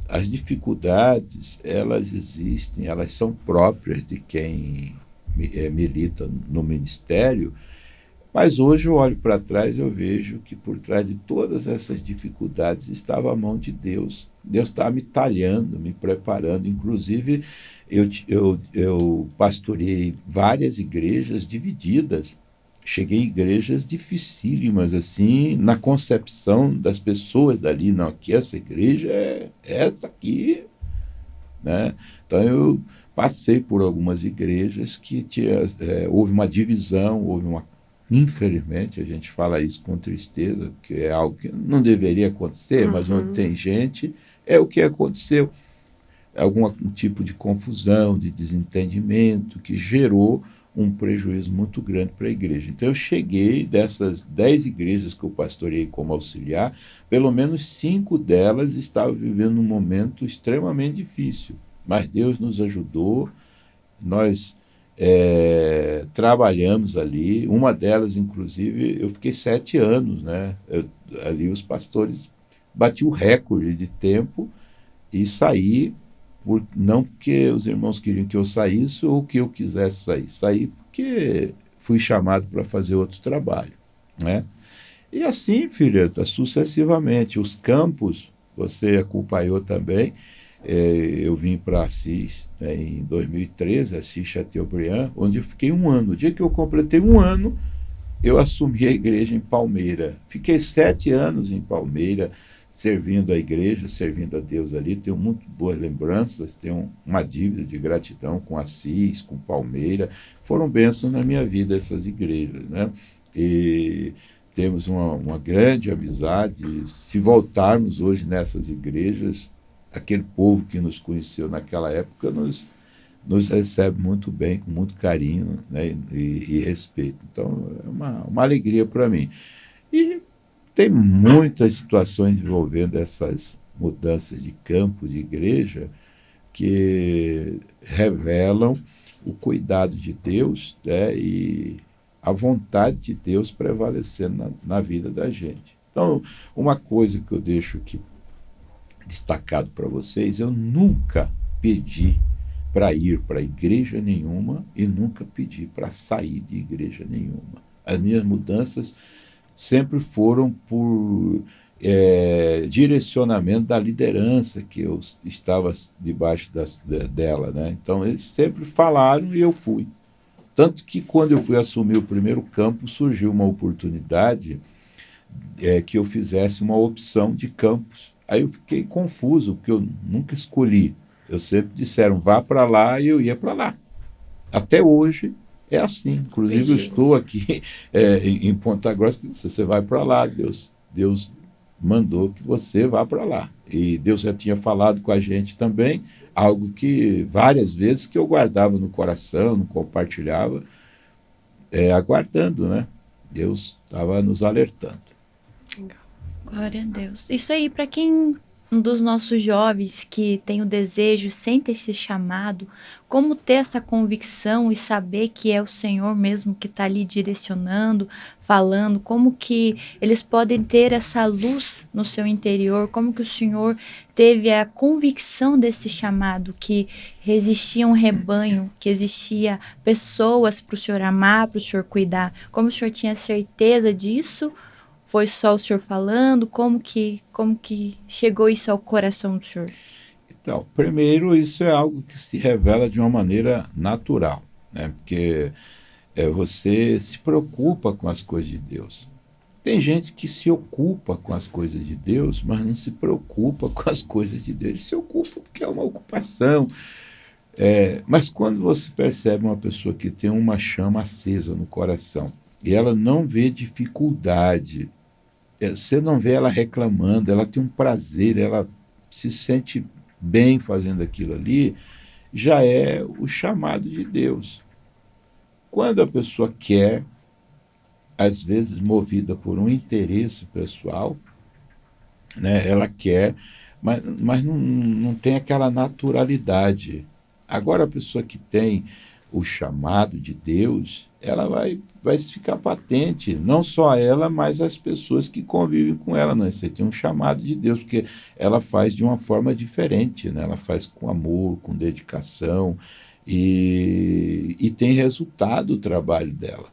as dificuldades, elas existem, elas são próprias de quem milita no ministério, mas hoje eu olho para trás e eu vejo que por trás de todas essas dificuldades estava a mão de Deus. Deus estava me talhando, me preparando. Inclusive, eu pastoreei várias igrejas divididas. Cheguei em igrejas dificílimas, assim, na concepção das pessoas dali. Não, que essa igreja é essa aqui, né? Então, eu passei por algumas igrejas que houve uma divisão, infelizmente, a gente fala isso com tristeza, porque é algo que não deveria acontecer, mas onde tem gente, é o que aconteceu. Algum tipo de confusão, de desentendimento, que gerou um prejuízo muito grande para a igreja. Então, eu cheguei dessas 10 igrejas que eu pastoreei como auxiliar, pelo menos 5 delas estavam vivendo um momento extremamente difícil. Mas Deus nos ajudou, nós trabalhamos ali. Uma delas, inclusive, eu fiquei 7 anos, né? Ali os pastores batiam o recorde de tempo e saí, não porque os irmãos queriam que eu saísse ou que eu quisesse sair. Saí porque fui chamado para fazer outro trabalho, né? E assim, filha, sucessivamente. Os campos, você acompanhou também. Eu vim para Assis, né, em 2013, Assis Chateaubriand, onde eu fiquei 1 ano. No dia que eu completei 1 ano, eu assumi a igreja em Palmeira. Fiquei 7 anos em Palmeira, servindo a igreja, servindo a Deus ali. Tenho muito boas lembranças, tenho uma dívida de gratidão com Assis, com Palmeira. Foram bênçãos na minha vida essas igrejas, né? E temos uma grande amizade. Se voltarmos hoje nessas igrejas, aquele povo que nos conheceu naquela época nos recebe muito bem, com muito carinho, né, e respeito. Então, é uma alegria para mim. E tem muitas situações envolvendo essas mudanças de campo, de igreja, que revelam o cuidado de Deus, né, e a vontade de Deus prevalecendo na vida da gente. Então, uma coisa que eu deixo aqui destacado para vocês, eu nunca pedi para ir para igreja nenhuma e nunca pedi para sair de igreja nenhuma. As minhas mudanças sempre foram por direcionamento da liderança que eu estava debaixo dela, né? Então, eles sempre falaram e eu fui. Tanto que, quando eu fui assumir o primeiro campo, surgiu uma oportunidade que eu fizesse uma opção de campos. Aí eu fiquei confuso, porque eu nunca escolhi. Eu sempre disseram, vá para lá, e eu ia para lá. Até hoje é assim. Inclusive, eu estou aqui em Ponta Grossa, que você vai para lá. Deus mandou que você vá para lá. E Deus já tinha falado com a gente também, algo que várias vezes que eu guardava no coração, não compartilhava, aguardando, né? Deus estava nos alertando. Legal. Glória a Deus. Isso aí, para quem um dos nossos jovens que tem o desejo, sente esse chamado, como ter essa convicção e saber que é o Senhor mesmo que está ali direcionando, falando, como que eles podem ter essa luz no seu interior, como que o Senhor teve a convicção desse chamado, que existia um rebanho, que existia pessoas para o Senhor amar, para o Senhor cuidar, como o Senhor tinha certeza disso? Foi só o senhor falando? Como que chegou isso ao coração do senhor? Então, primeiro, isso é algo que se revela de uma maneira natural, né? Porque você se preocupa com as coisas de Deus. Tem gente que se ocupa com as coisas de Deus, mas não se preocupa com as coisas de Deus. Ele se ocupa porque é uma ocupação. Mas quando você percebe uma pessoa que tem uma chama acesa no coração e ela não vê dificuldade, você não vê ela reclamando, ela tem um prazer, ela se sente bem fazendo aquilo ali, já é o chamado de Deus. Quando a pessoa quer, às vezes movida por um interesse pessoal, né, ela quer, mas não tem aquela naturalidade. Agora, a pessoa que tem o chamado de Deus, ela vai ficar patente, não só ela, mas as pessoas que convivem com ela. Né? Você tem um chamado de Deus, porque ela faz de uma forma diferente, né? Ela faz com amor, com dedicação, e tem resultado o trabalho dela.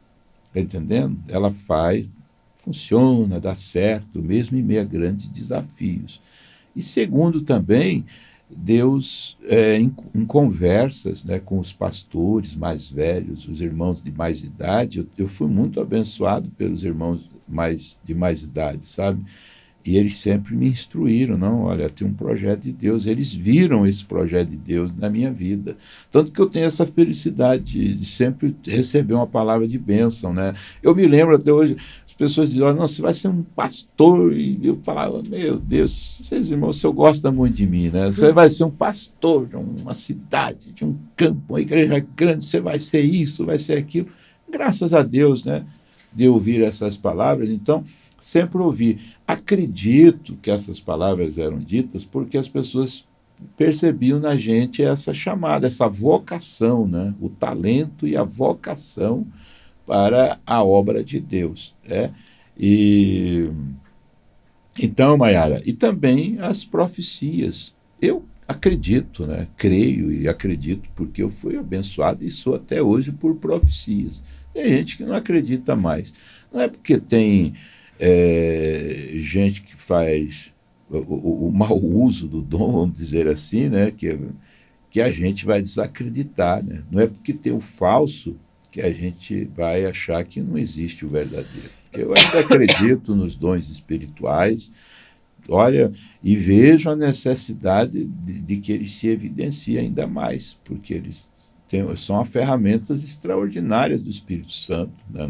Está entendendo? Ela faz, funciona, dá certo, mesmo em meio a grandes desafios. E segundo também, Deus, em conversas, né, com os pastores mais velhos, os irmãos de mais idade, eu fui muito abençoado pelos irmãos de mais idade, sabe? E eles sempre me instruíram, não, olha, tem um projeto de Deus. Eles viram esse projeto de Deus na minha vida. Tanto que eu tenho essa felicidade de sempre receber uma palavra de bênção, né? Eu me lembro até hoje, as pessoas dizem, olha, não, você vai ser um pastor. E eu falava, meu Deus, vocês irmãos, o senhor gosta muito de mim, né? Você vai ser um pastor de uma cidade, de um campo, uma igreja grande, você vai ser isso, vai ser aquilo. Graças a Deus, né? De ouvir essas palavras, então, sempre ouvi. Acredito que essas palavras eram ditas porque as pessoas percebiam na gente essa chamada, essa vocação, né? O talento e a vocação para a obra de Deus. Né? Então, Maiara, e também as profecias. Eu acredito, né? Creio e acredito, porque eu fui abençoado e sou até hoje por profecias. Tem gente que não acredita mais. Não é porque tem gente que faz o mau uso do dom, vamos dizer assim, né? Que a gente vai desacreditar. Né? Não é porque tem o falso que a gente vai achar que não existe o verdadeiro. Eu ainda acredito nos dons espirituais, olha, e vejo a necessidade de que eles se evidenciem ainda mais, porque eles são ferramentas extraordinárias do Espírito Santo, né,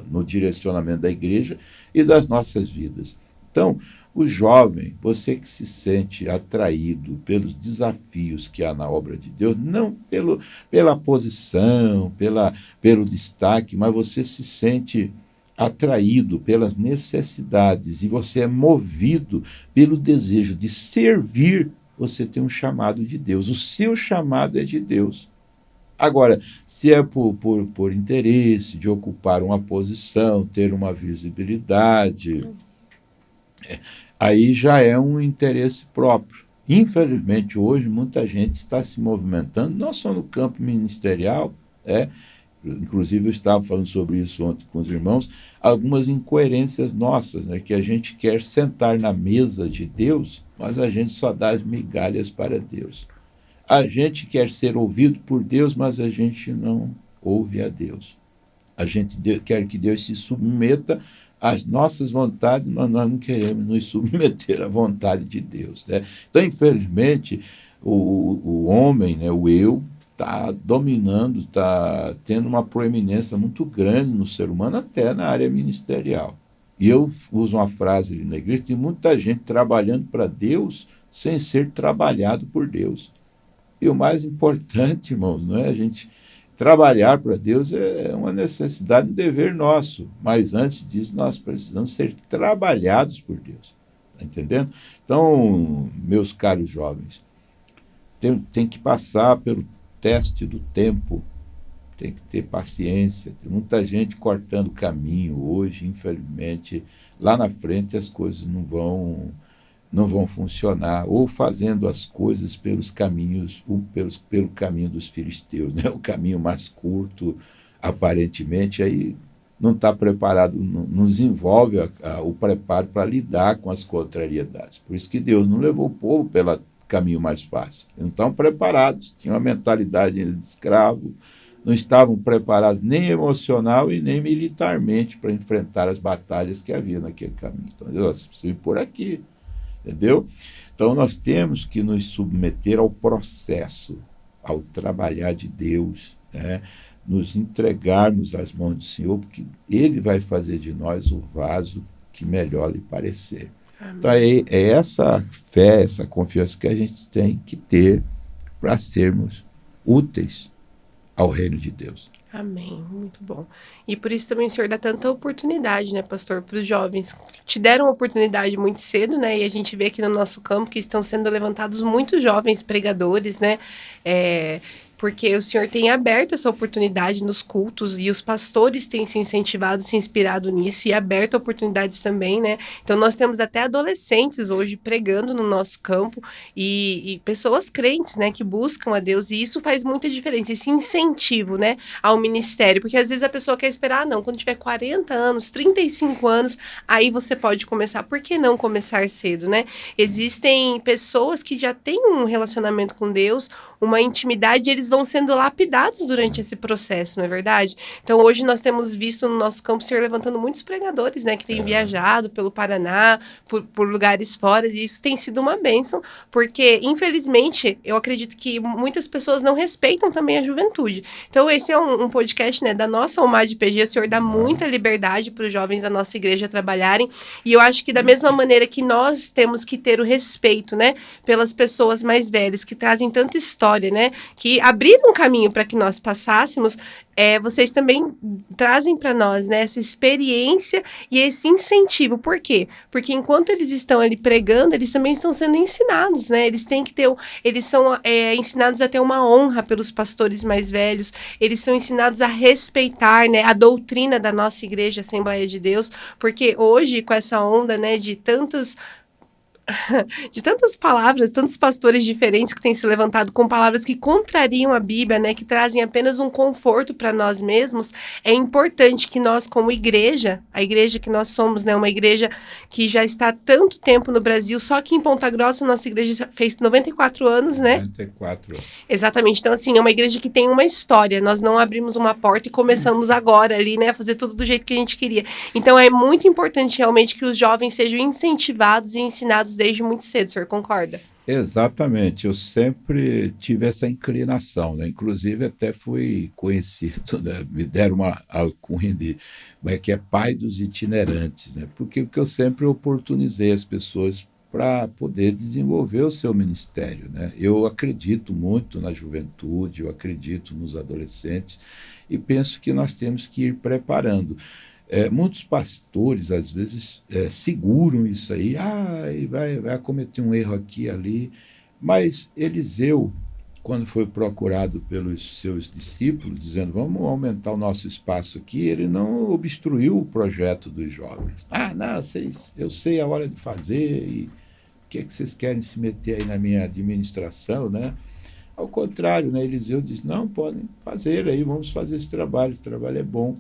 no direcionamento da igreja e das nossas vidas. Então, o jovem, você que se sente atraído pelos desafios que há na obra de Deus, não pela posição, pelo destaque, mas você se sente atraído pelas necessidades e você é movido pelo desejo de servir, você tem um chamado de Deus. O seu chamado é de Deus. Agora, se é por interesse de ocupar uma posição, ter uma visibilidade, aí já é um interesse próprio. Infelizmente, hoje, muita gente está se movimentando, não só no campo ministerial, inclusive eu estava falando sobre isso ontem com os irmãos, algumas incoerências nossas, né, que a gente quer sentar na mesa de Deus, mas a gente só dá as migalhas para Deus. A gente quer ser ouvido por Deus, mas a gente não ouve a Deus. A gente quer que Deus se submeta às nossas vontades, mas nós não queremos nos submeter à vontade de Deus. Né? Então, infelizmente, o homem, né, o eu, está dominando, está tendo uma proeminência muito grande no ser humano, até na área ministerial. E eu uso uma frase ali na igreja, tem muita gente trabalhando para Deus sem ser trabalhado por Deus. E o mais importante, irmãos, não é a gente trabalhar para Deus, é uma necessidade, um dever nosso. Mas antes disso, nós precisamos ser trabalhados por Deus. Está entendendo? Então, meus caros jovens, tem que passar pelo teste do tempo, tem que ter paciência. Tem muita gente cortando caminho hoje, infelizmente. Lá na frente as coisas não vão funcionar, ou fazendo as coisas pelos caminhos, pelo caminho dos filisteus, né? O caminho mais curto, aparentemente, aí não está preparado, não desenvolve o preparo para lidar com as contrariedades. Por isso que Deus não levou o povo pelo caminho mais fácil. Eles não estavam preparados, tinham uma mentalidade de escravo, não estavam preparados nem emocional e nem militarmente para enfrentar as batalhas que havia naquele caminho. Então, Deus precisa ir por aqui. Entendeu? Então, nós temos que nos submeter ao processo, ao trabalhar de Deus, né? Nos entregarmos às mãos do Senhor, porque Ele vai fazer de nós o vaso que melhor lhe parecer. Amém. Então, é essa fé, essa confiança que a gente tem que ter para sermos úteis ao reino de Deus. Amém, muito bom. E por isso também o Senhor dá tanta oportunidade, né, pastor, para os jovens. Te deram uma oportunidade muito cedo, né, e a gente vê aqui no nosso campo que estão sendo levantados muitos jovens pregadores, né, porque o Senhor tem aberto essa oportunidade nos cultos e os pastores têm se incentivado, se inspirado nisso e aberto oportunidades também, né? Então, nós temos até adolescentes hoje pregando no nosso campo e pessoas crentes, né, que buscam a Deus, e isso faz muita diferença, esse incentivo, né, ao ministério, porque às vezes a pessoa quer esperar, não, quando tiver 40 anos, 35 anos, aí você pode começar. Por que não começar cedo, né? Existem pessoas que já têm um relacionamento com Deus, uma intimidade, e eles vão sendo lapidados durante esse processo, não é verdade? Então, hoje nós temos visto no nosso campo o Senhor levantando muitos pregadores, né, que têm viajado pelo Paraná, por lugares fora, e isso tem sido uma bênção, porque, infelizmente, eu acredito que muitas pessoas não respeitam também a juventude. Então, esse é um podcast, né, da nossa UMAD PG, o Senhor dá muita liberdade para os jovens da nossa igreja trabalharem, e eu acho que da mesma maneira que nós temos que ter o respeito, né, pelas pessoas mais velhas, que trazem tanta história, né, que abriram um caminho para que nós passássemos, vocês também trazem para nós, né, essa experiência e esse incentivo. Por quê? Porque enquanto eles estão ali pregando, eles também estão sendo ensinados, né? Eles têm que ter, eles são ensinados a ter uma honra pelos pastores mais velhos, eles são ensinados a respeitar, né, a doutrina da nossa igreja, Assembleia de Deus, porque hoje, com essa onda, né, de tantas palavras, tantos pastores diferentes que têm se levantado com palavras que contrariam a Bíblia, né, que trazem apenas um conforto para nós mesmos, é importante que nós, como igreja, a igreja que nós somos, né, uma igreja que já está há tanto tempo no Brasil, só que em Ponta Grossa, nossa igreja fez 94 anos, né? 94. Exatamente, então assim, é uma igreja que tem uma história, nós não abrimos uma porta e começamos agora ali, né, a fazer tudo do jeito que a gente queria. Então é muito importante realmente que os jovens sejam incentivados e ensinados desde muito cedo, o senhor concorda? Exatamente, eu sempre tive essa inclinação, né? Inclusive até fui conhecido, né? Me deram uma alcunha que é pai dos itinerantes, né? Porque eu sempre oportunizei as pessoas para poder desenvolver o seu ministério, né? Eu acredito muito na juventude, eu acredito nos adolescentes e penso que nós temos que ir preparando. Muitos pastores, às vezes, seguram isso aí, vai cometer um erro aqui e ali, mas Eliseu, quando foi procurado pelos seus discípulos, dizendo, vamos aumentar o nosso espaço aqui, ele não obstruiu o projeto dos jovens. Não, eu sei a hora de fazer, e o que vocês querem se meter aí na minha administração, né? Ao contrário, né, Eliseu disse, não, podem fazer aí, vamos fazer esse trabalho é bom.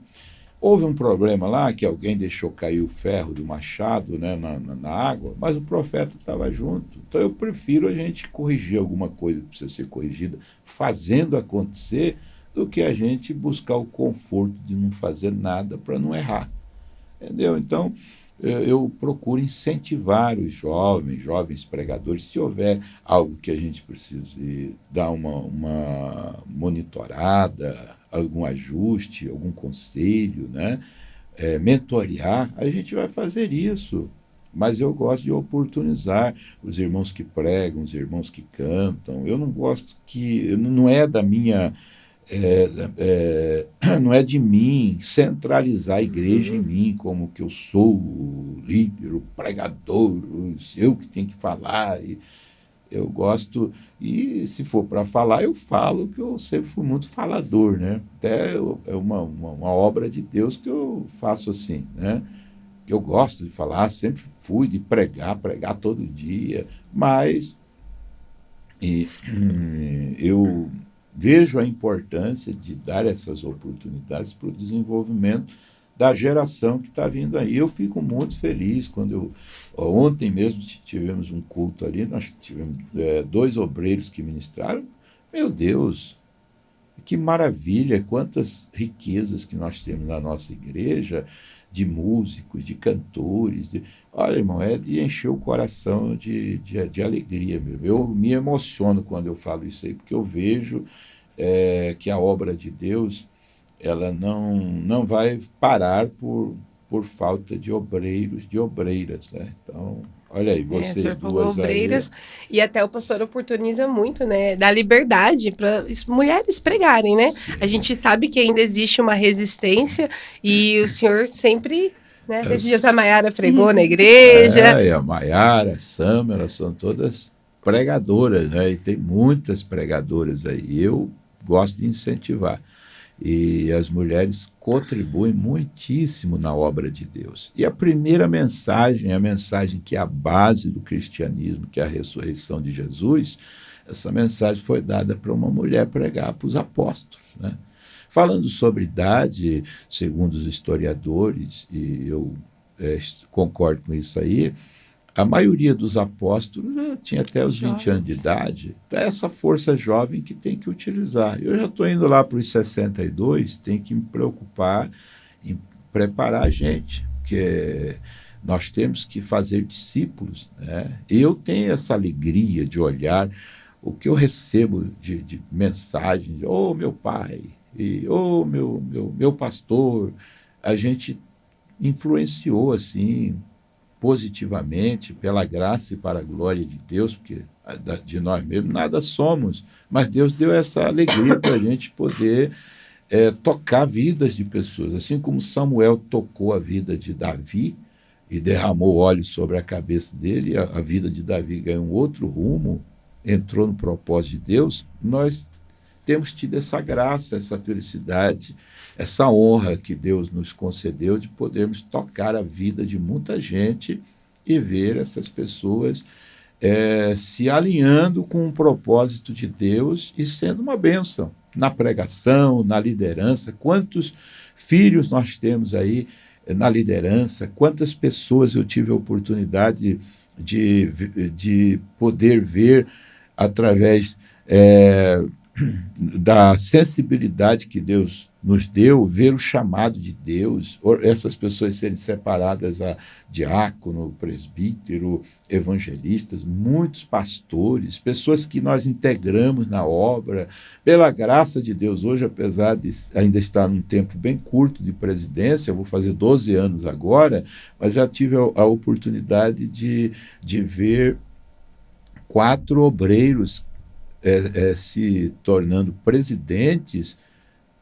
Houve um problema lá, que alguém deixou cair o ferro do machado, né, na água, mas o profeta estava junto. Então, eu prefiro a gente corrigir alguma coisa que precisa ser corrigida, fazendo acontecer, do que a gente buscar o conforto de não fazer nada para não errar. Entendeu? Então, eu procuro incentivar os jovens pregadores, se houver algo que a gente precise dar uma monitorada, algum ajuste, algum conselho, né? Mentorear, a gente vai fazer isso. Mas eu gosto de oportunizar os irmãos que pregam, os irmãos que cantam. Eu não gosto que... Não é da minha... não é de mim centralizar a igreja em mim, como que eu sou o líder, o pregador, eu que tenho que falar. Eu gosto, e se for para falar, eu falo, que eu sempre fui muito falador, né? Até é uma obra de Deus que eu faço assim, né? Que eu gosto de falar, sempre fui de pregar todo dia, mas eu vejo a importância de dar essas oportunidades para o desenvolvimento da geração que está vindo aí. Eu fico muito feliz quando ontem mesmo tivemos um culto ali, nós tivemos 2 obreiros que ministraram. Meu Deus, que maravilha, quantas riquezas que nós temos na nossa igreja, de músicos, de cantores. Olha, irmão, é de encher o coração de alegria mesmo. Eu me emociono quando eu falo isso aí, porque eu vejo que a obra de Deus, ela não vai parar por falta de obreiros, de obreiras, né? Então, olha aí, você duas obreiras aí. E até o pastor oportuniza muito, né? Dá liberdade para mulheres pregarem, né? Sim. A gente sabe que ainda existe uma resistência e o senhor sempre... Né? Esses dias a Maiara pregou na igreja. E a Maiara, a Sam, elas são todas pregadoras, né? E tem muitas pregadoras aí. Eu gosto de incentivar. E as mulheres contribuem muitíssimo na obra de Deus. E a primeira mensagem, a mensagem que é a base do cristianismo, que é a ressurreição de Jesus, essa mensagem foi dada para uma mulher pregar para os apóstolos, né? Falando sobre idade, segundo os historiadores, e eu concordo com isso aí, a maioria dos apóstolos tinha até os 20 anos de idade. Então, é essa força jovem que tem que utilizar. Eu já estou indo lá para os 62, tenho que me preocupar em preparar a gente, porque nós temos que fazer discípulos, né? Eu tenho essa alegria de olhar o que eu recebo de mensagens, meu pai, meu pastor. A gente influenciou assim positivamente, pela graça e para a glória de Deus, porque de nós mesmos nada somos, mas Deus deu essa alegria para a gente poder tocar vidas de pessoas. Assim como Samuel tocou a vida de Davi e derramou óleo sobre a cabeça dele, a vida de Davi ganhou um outro rumo, entrou no propósito de Deus. Nós temos tido essa graça, essa felicidade, essa honra que Deus nos concedeu de podermos tocar a vida de muita gente e ver essas pessoas se alinhando com o propósito de Deus e sendo uma bênção na pregação, na liderança. Quantos filhos nós temos aí na liderança, quantas pessoas eu tive a oportunidade de poder ver através da sensibilidade que Deus nos deu, ver o chamado de Deus, essas pessoas serem separadas a diácono, presbítero, evangelistas, muitos pastores, pessoas que nós integramos na obra, pela graça de Deus. Hoje, apesar de ainda estar num tempo bem curto de presidência, eu vou fazer 12 anos agora, mas já tive a oportunidade de ver 4 obreiros se tornando presidentes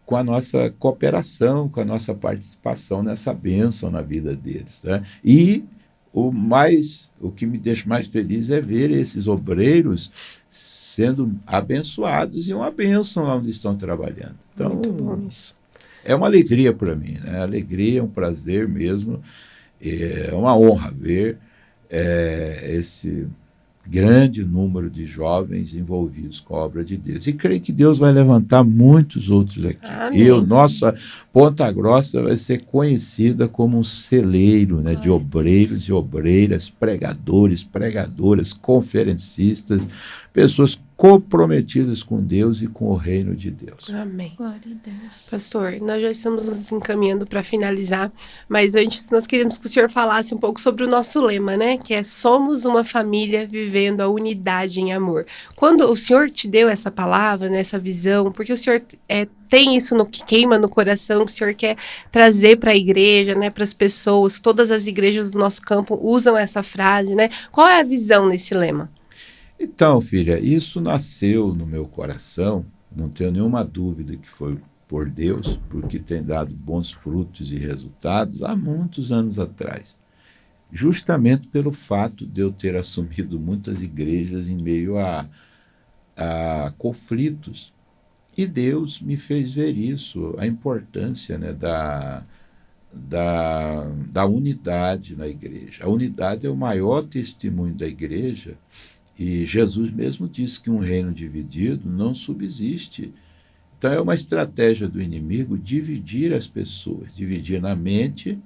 com a nossa cooperação, com a nossa participação nessa bênção na vida deles, né? E o que me deixa mais feliz é ver esses obreiros sendo abençoados e uma bênção lá onde estão trabalhando. Então, muito bom isso. É uma alegria para mim, né? Alegria, é um prazer mesmo, é uma honra ver esse grande número de jovens envolvidos com a obra de Deus. E creio que Deus vai levantar muitos outros aqui. Amém. E nossa Ponta Grossa vai ser conhecida como um celeiro, né, de obreiros e obreiras, pregadores, pregadoras, conferencistas, pessoas comprometidas com Deus e com o reino de Deus. Amém. Glória a Deus. Pastor, nós já estamos nos encaminhando para finalizar, mas antes nós queríamos que o senhor falasse um pouco sobre o nosso lema, né? Que é: somos uma família vivendo a unidade em amor. Quando o senhor te deu essa palavra, né, essa visão, porque o senhor tem isso que queima no coração, que o senhor quer trazer para a igreja, né, para as pessoas, todas as igrejas do nosso campo usam essa frase, né? Qual é a visão nesse lema? Então, filha, isso nasceu no meu coração, não tenho nenhuma dúvida que foi por Deus, porque tem dado bons frutos e resultados há muitos anos atrás. Justamente pelo fato de eu ter assumido muitas igrejas em meio a conflitos. E Deus me fez ver isso, a importância, né, da unidade na igreja. A unidade é o maior testemunho da igreja. E Jesus mesmo disse que um reino dividido não subsiste. Então é uma estratégia do inimigo dividir as pessoas, dividir na mente,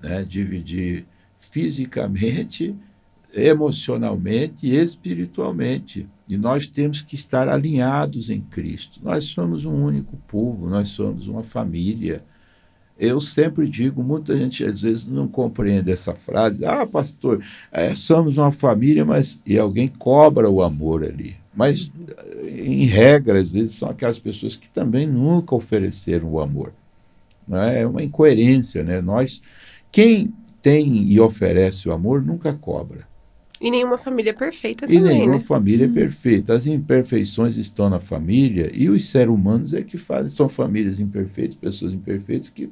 né, dividir fisicamente, emocionalmente e espiritualmente. E nós temos que estar alinhados em Cristo. Nós somos um único povo, nós somos uma família. Eu sempre digo, muita gente às vezes não compreende essa frase: pastor, somos uma família, mas... E alguém cobra o amor ali. Mas, em regra, às vezes são aquelas pessoas que também nunca ofereceram o amor. Não é? É uma incoerência, né? Quem tem e oferece o amor nunca cobra. E nenhuma família é perfeita E também, nenhuma né? família é perfeita. As imperfeições estão na família e os seres humanos que fazem. São famílias imperfeitas, pessoas imperfeitas que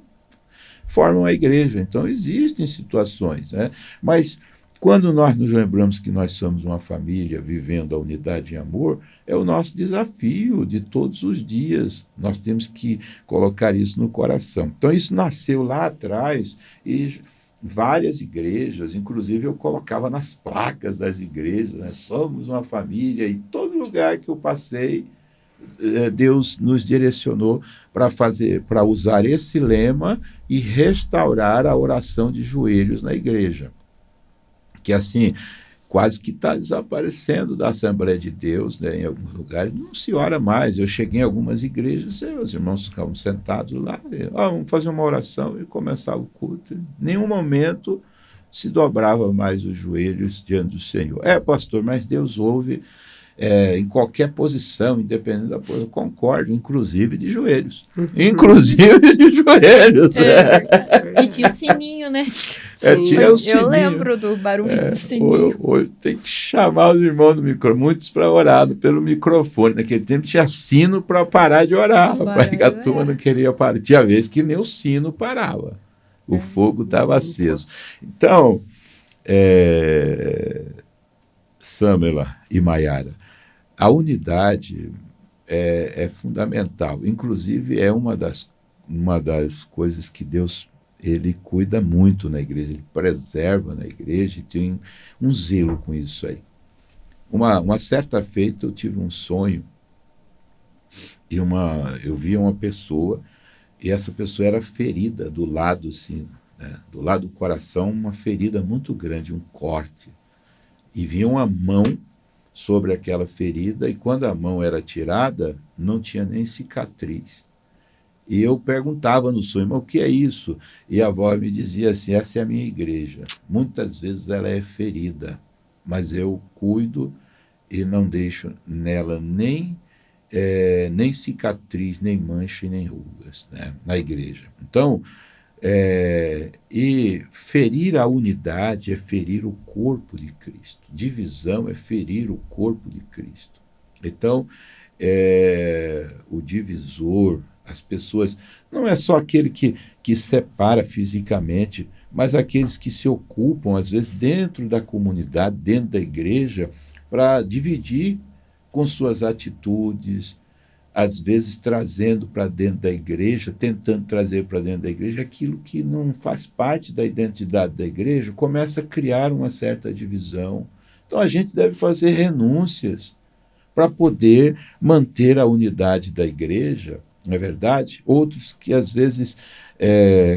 formam a igreja. Então, existem situações, né? Mas Quando nós nos lembramos que nós somos uma família vivendo a unidade em amor, é o nosso desafio de todos os dias. Nós temos que colocar isso no coração. Então, isso nasceu lá atrás e várias igrejas, inclusive eu colocava nas placas das igrejas, né? Somos uma família, e todo lugar que eu passei, Deus nos direcionou para usar esse lema e restaurar a oração de joelhos na igreja, que assim quase que está desaparecendo da Assembleia de Deus, né? Em alguns lugares não se ora mais. Eu cheguei em algumas igrejas e os irmãos ficavam sentados lá, vamos fazer uma oração, e começava o culto. Em nenhum momento se dobrava mais os joelhos diante do Senhor. Pastor, mas Deus ouve em qualquer posição, independente da posição, concordo, inclusive de joelhos. Inclusive de joelhos. E tinha o sininho, né? Tinha o sininho. Eu lembro do barulho do sininho. Hoje tem que chamar os irmãos do microfone, muitos para orar pelo microfone. Naquele tempo tinha sino para parar de orar, rapaz, a turma não queria parar. Tinha vezes que nem o sino parava. O fogo estava aceso. Então, Samela e Maiara, a unidade é fundamental. Inclusive, é uma das coisas que Deus ele cuida muito na igreja, ele preserva na igreja e tem um zelo com isso aí. Uma certa feita eu tive um sonho e eu vi uma pessoa, e essa pessoa era ferida do lado, assim, né, do lado do coração, uma ferida muito grande, um corte. E vinha uma mão sobre aquela ferida, e quando a mão era tirada, não tinha nem cicatriz. E eu perguntava no sonho, mas o que é isso? E a avó me dizia assim, essa é a minha igreja. Muitas vezes ela é ferida, mas eu cuido e não deixo nela nem cicatriz, nem mancha, nem rugas, né, na igreja. Então, e ferir a unidade é ferir o corpo de Cristo. Divisão é ferir o corpo de Cristo. Então, o divisor, as pessoas, não é só aquele que separa fisicamente, mas aqueles que se ocupam, às vezes, dentro da comunidade, dentro da igreja, para dividir com suas atitudes, às vezes trazendo para dentro da igreja, tentando trazer para dentro da igreja aquilo que não faz parte da identidade da igreja, começa a criar uma certa divisão. Então, a gente deve fazer renúncias para poder manter a unidade da igreja, não é verdade? Outros que, às vezes,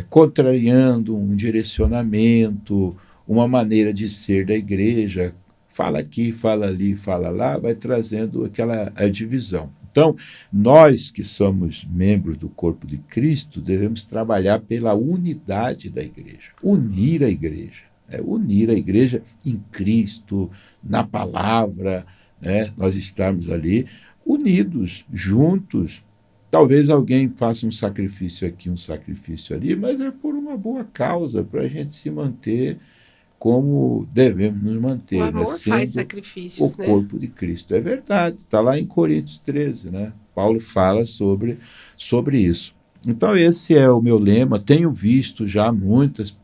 contrariando um direcionamento, uma maneira de ser da igreja, fala aqui, fala ali, fala lá, vai trazendo a divisão. Então, nós que somos membros do corpo de Cristo, devemos trabalhar pela unidade da igreja, unir a igreja em Cristo, na palavra, né? Nós estarmos ali unidos, juntos. Talvez alguém faça um sacrifício aqui, um sacrifício ali, mas é por uma boa causa, para a gente se manter como devemos nos manter. O amor, né? faz sacrifícios, o corpo de Cristo. É verdade, está lá em Coríntios 13, né? Paulo fala sobre isso. Então, esse é o meu lema. Tenho visto já muitas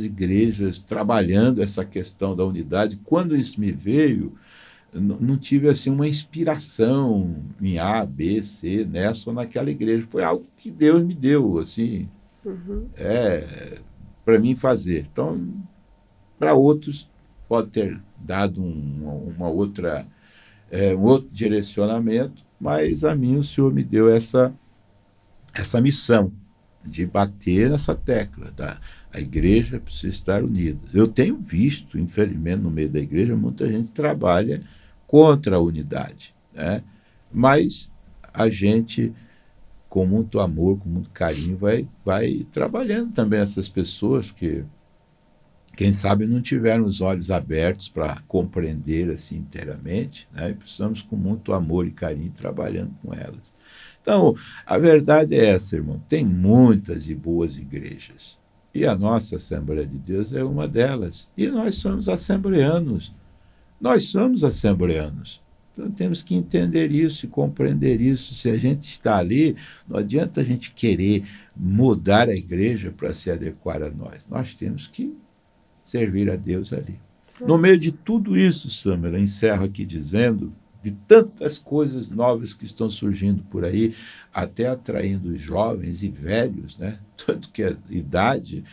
igrejas trabalhando essa questão da unidade. Quando isso me veio, não tive assim uma inspiração em A, B, C, nessa ou naquela igreja. Foi algo que Deus me deu, assim, para mim fazer. Então, para outros, pode ter dado um outro direcionamento, mas a mim o Senhor me deu essa missão de bater nessa tecla. A igreja precisa estar unida. Eu tenho visto, infelizmente, no meio da igreja, muita gente trabalha contra a unidade, né? Mas a gente, com muito amor, com muito carinho, vai trabalhando também essas pessoas que, quem sabe, não tiveram os olhos abertos para compreender assim inteiramente, né? E precisamos, com muito amor e carinho, trabalhando com elas. Então, a verdade é essa, irmão. Tem muitas e boas igrejas. E a nossa Assembleia de Deus é uma delas. E nós somos assembleanos. Nós somos assembleanos. Então, temos que entender isso e compreender isso. Se a gente está ali, não adianta a gente querer mudar a igreja para se adequar a nós. Nós temos que servir a Deus ali. No meio de tudo isso, Samela, encerro aqui dizendo de tantas coisas novas que estão surgindo por aí, até atraindo jovens e velhos, né? Tanto que a idade,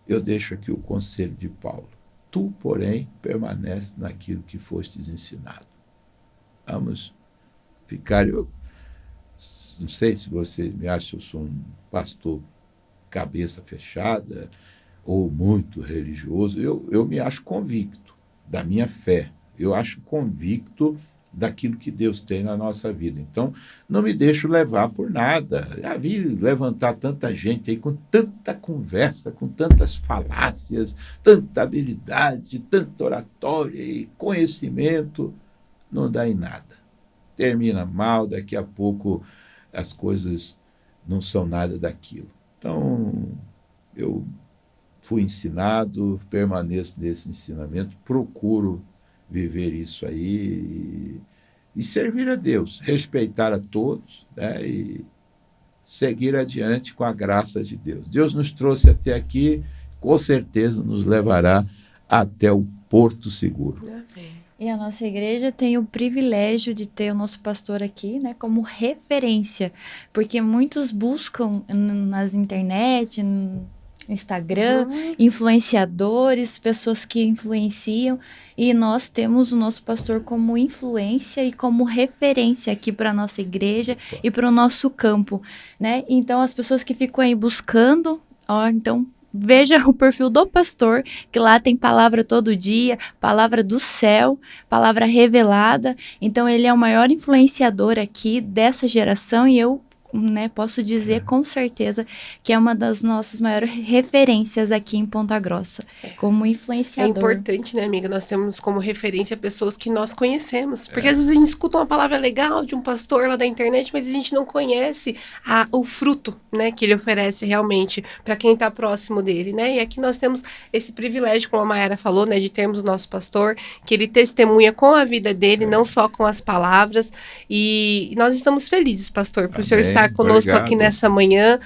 eu deixo aqui o conselho de Paulo. Tu, porém, permanece naquilo que fostes ensinado. Vamos ficar... Eu não sei se você me acha que eu sou um pastor cabeça fechada ou muito religioso. Eu me acho convicto da minha fé. Eu acho convicto daquilo que Deus tem na nossa vida. Então, não me deixo levar por nada. Já vi levantar tanta gente aí com tanta conversa, com tantas falácias, tanta habilidade, tanta oratória e conhecimento. Não dá em nada. Termina mal, daqui a pouco as coisas não são nada daquilo. Então, eu fui ensinado, permaneço nesse ensinamento, procuro viver isso aí e servir a Deus, respeitar a todos, né, e seguir adiante com a graça de Deus. Deus nos trouxe até aqui, com certeza nos levará até o porto seguro. E a nossa igreja tem o privilégio de ter o nosso pastor aqui, né, como referência, porque muitos buscam nas internet, no Instagram, influenciadores, pessoas que influenciam, e nós temos o nosso pastor como influência e como referência aqui para a nossa igreja e para o nosso campo, né? Então, as pessoas que ficam aí buscando, então, veja o perfil do pastor, que lá tem palavra todo dia, palavra do céu, palavra revelada. Então, ele é o maior influenciador aqui dessa geração e eu, né, posso dizer com certeza que é uma das nossas maiores referências aqui em Ponta Grossa, como influenciador. É importante, né, amiga? Nós temos como referência pessoas que nós conhecemos. Porque às vezes a gente escuta uma palavra legal de um pastor lá da internet, mas a gente não conhece o fruto, né, que ele oferece realmente para quem está próximo dele, né? E aqui nós temos esse privilégio, como a Mayara falou, né, de termos o nosso pastor, que ele testemunha com a vida dele, não só com as palavras. E nós estamos felizes, pastor, por o senhor estar conosco aqui nessa manhã,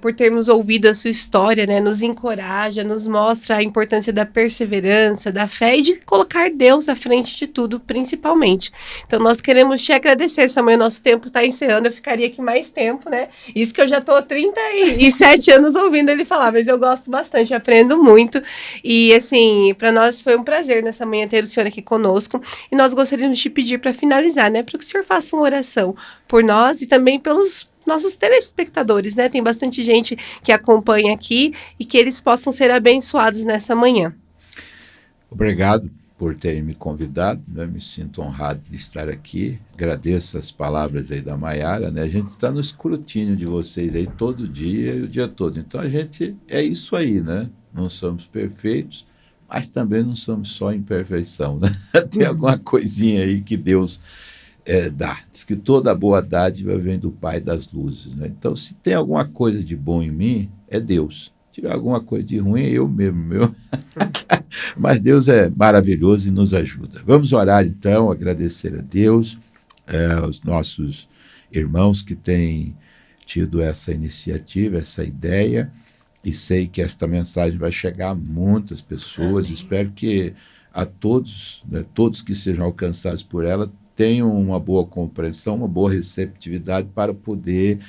por termos ouvido a sua história, né? Nos encoraja, nos mostra a importância da perseverança, da fé e de colocar Deus à frente de tudo, principalmente. Então, nós queremos te agradecer. Essa manhã nosso tempo está encerrando, eu ficaria aqui mais tempo, né? Isso que eu já estou há 37 anos ouvindo ele falar, mas eu gosto bastante, aprendo muito. E, assim, para nós foi um prazer nessa manhã ter o senhor aqui conosco. E nós gostaríamos de te pedir para finalizar, né? Para que o senhor faça uma oração por nós e também pelos nossos telespectadores, né? Tem bastante gente que acompanha aqui e que eles possam ser abençoados nessa manhã. Obrigado por terem me convidado, né? Me sinto honrado de estar aqui. Agradeço as palavras aí da Mayara, né? A gente está no escrutínio de vocês aí todo dia e o dia todo. Então a gente é isso aí, né? Não somos perfeitos, mas também não somos só imperfeição, né? Tem alguma coisinha aí que Deus dá. Diz que toda boa dádiva vem do Pai das luzes, né? Então, se tem alguma coisa de bom em mim, é Deus. Se tiver alguma coisa de ruim, é eu mesmo, meu. Mas Deus é maravilhoso e nos ajuda. Vamos orar, então, agradecer a Deus, aos nossos irmãos que têm tido essa iniciativa, essa ideia, e sei que esta mensagem vai chegar a muitas pessoas. Amém. Espero que a todos, né, todos que sejam alcançados por ela, tenham uma boa compreensão, uma boa receptividade para poder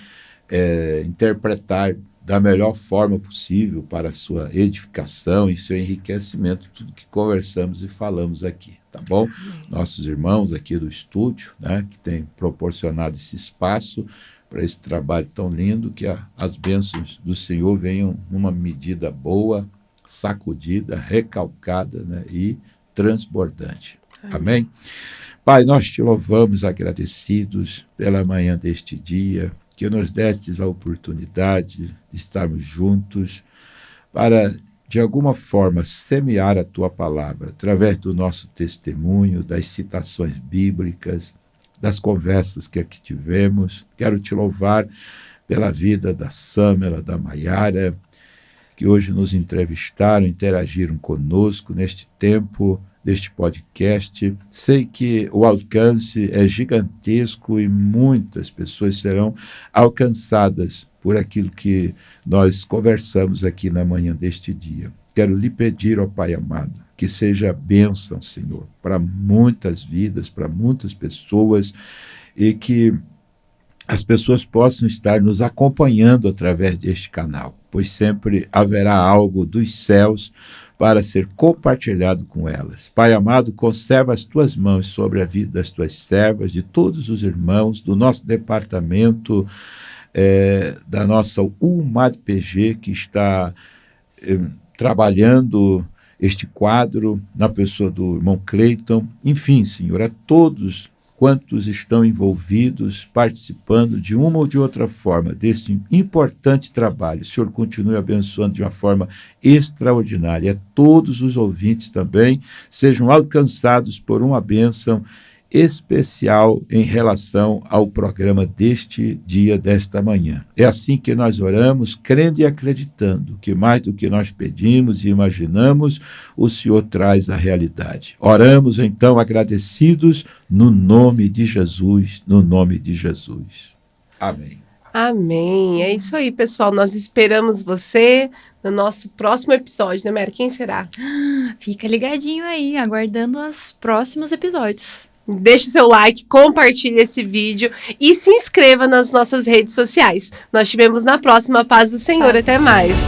interpretar da melhor forma possível para a sua edificação e seu enriquecimento, tudo que conversamos e falamos aqui, tá bom? Nossos irmãos aqui do estúdio, né, que têm proporcionado esse espaço para esse trabalho tão lindo, que as bênçãos do Senhor venham numa medida boa, sacudida, recalcada, né, e transbordante. Amém? Pai, nós te louvamos agradecidos pela manhã deste dia, que nos destes a oportunidade de estarmos juntos para, de alguma forma, semear a tua palavra, através do nosso testemunho, das citações bíblicas, das conversas que aqui tivemos. Quero te louvar pela vida da Samela, da Mayara, que hoje nos entrevistaram, interagiram conosco neste tempo, deste podcast. Sei que o alcance é gigantesco e muitas pessoas serão alcançadas por aquilo que nós conversamos aqui na manhã deste dia. quero lhe pedir, ó Pai amado, que seja bênção, Senhor, para muitas vidas, para muitas pessoas, e que as pessoas possam estar nos acompanhando através deste canal, pois sempre haverá algo dos céus para ser compartilhado com elas. Pai amado, conserva as tuas mãos sobre a vida das tuas servas, de todos os irmãos, do nosso departamento, da nossa UMAD-PG, que está trabalhando este quadro, na pessoa do irmão Cleiton, enfim, Senhor, a todos quantos estão envolvidos, participando de uma ou de outra forma deste importante trabalho. O Senhor continue abençoando de uma forma extraordinária. Todos os ouvintes também sejam alcançados por uma bênção especial em relação ao programa deste dia, desta manhã. É assim que nós oramos, crendo e acreditando que mais do que nós pedimos e imaginamos, o Senhor traz a realidade. Oramos então agradecidos no nome de Jesus, no nome de Jesus. Amém. Amém. É isso aí, pessoal. Nós esperamos você no nosso próximo episódio, né, Mary? Quem será? Fica ligadinho aí, aguardando os próximos episódios. Deixe seu like, compartilhe esse vídeo e se inscreva nas nossas redes sociais. Nós te vemos na próxima. Paz do Senhor. Até mais.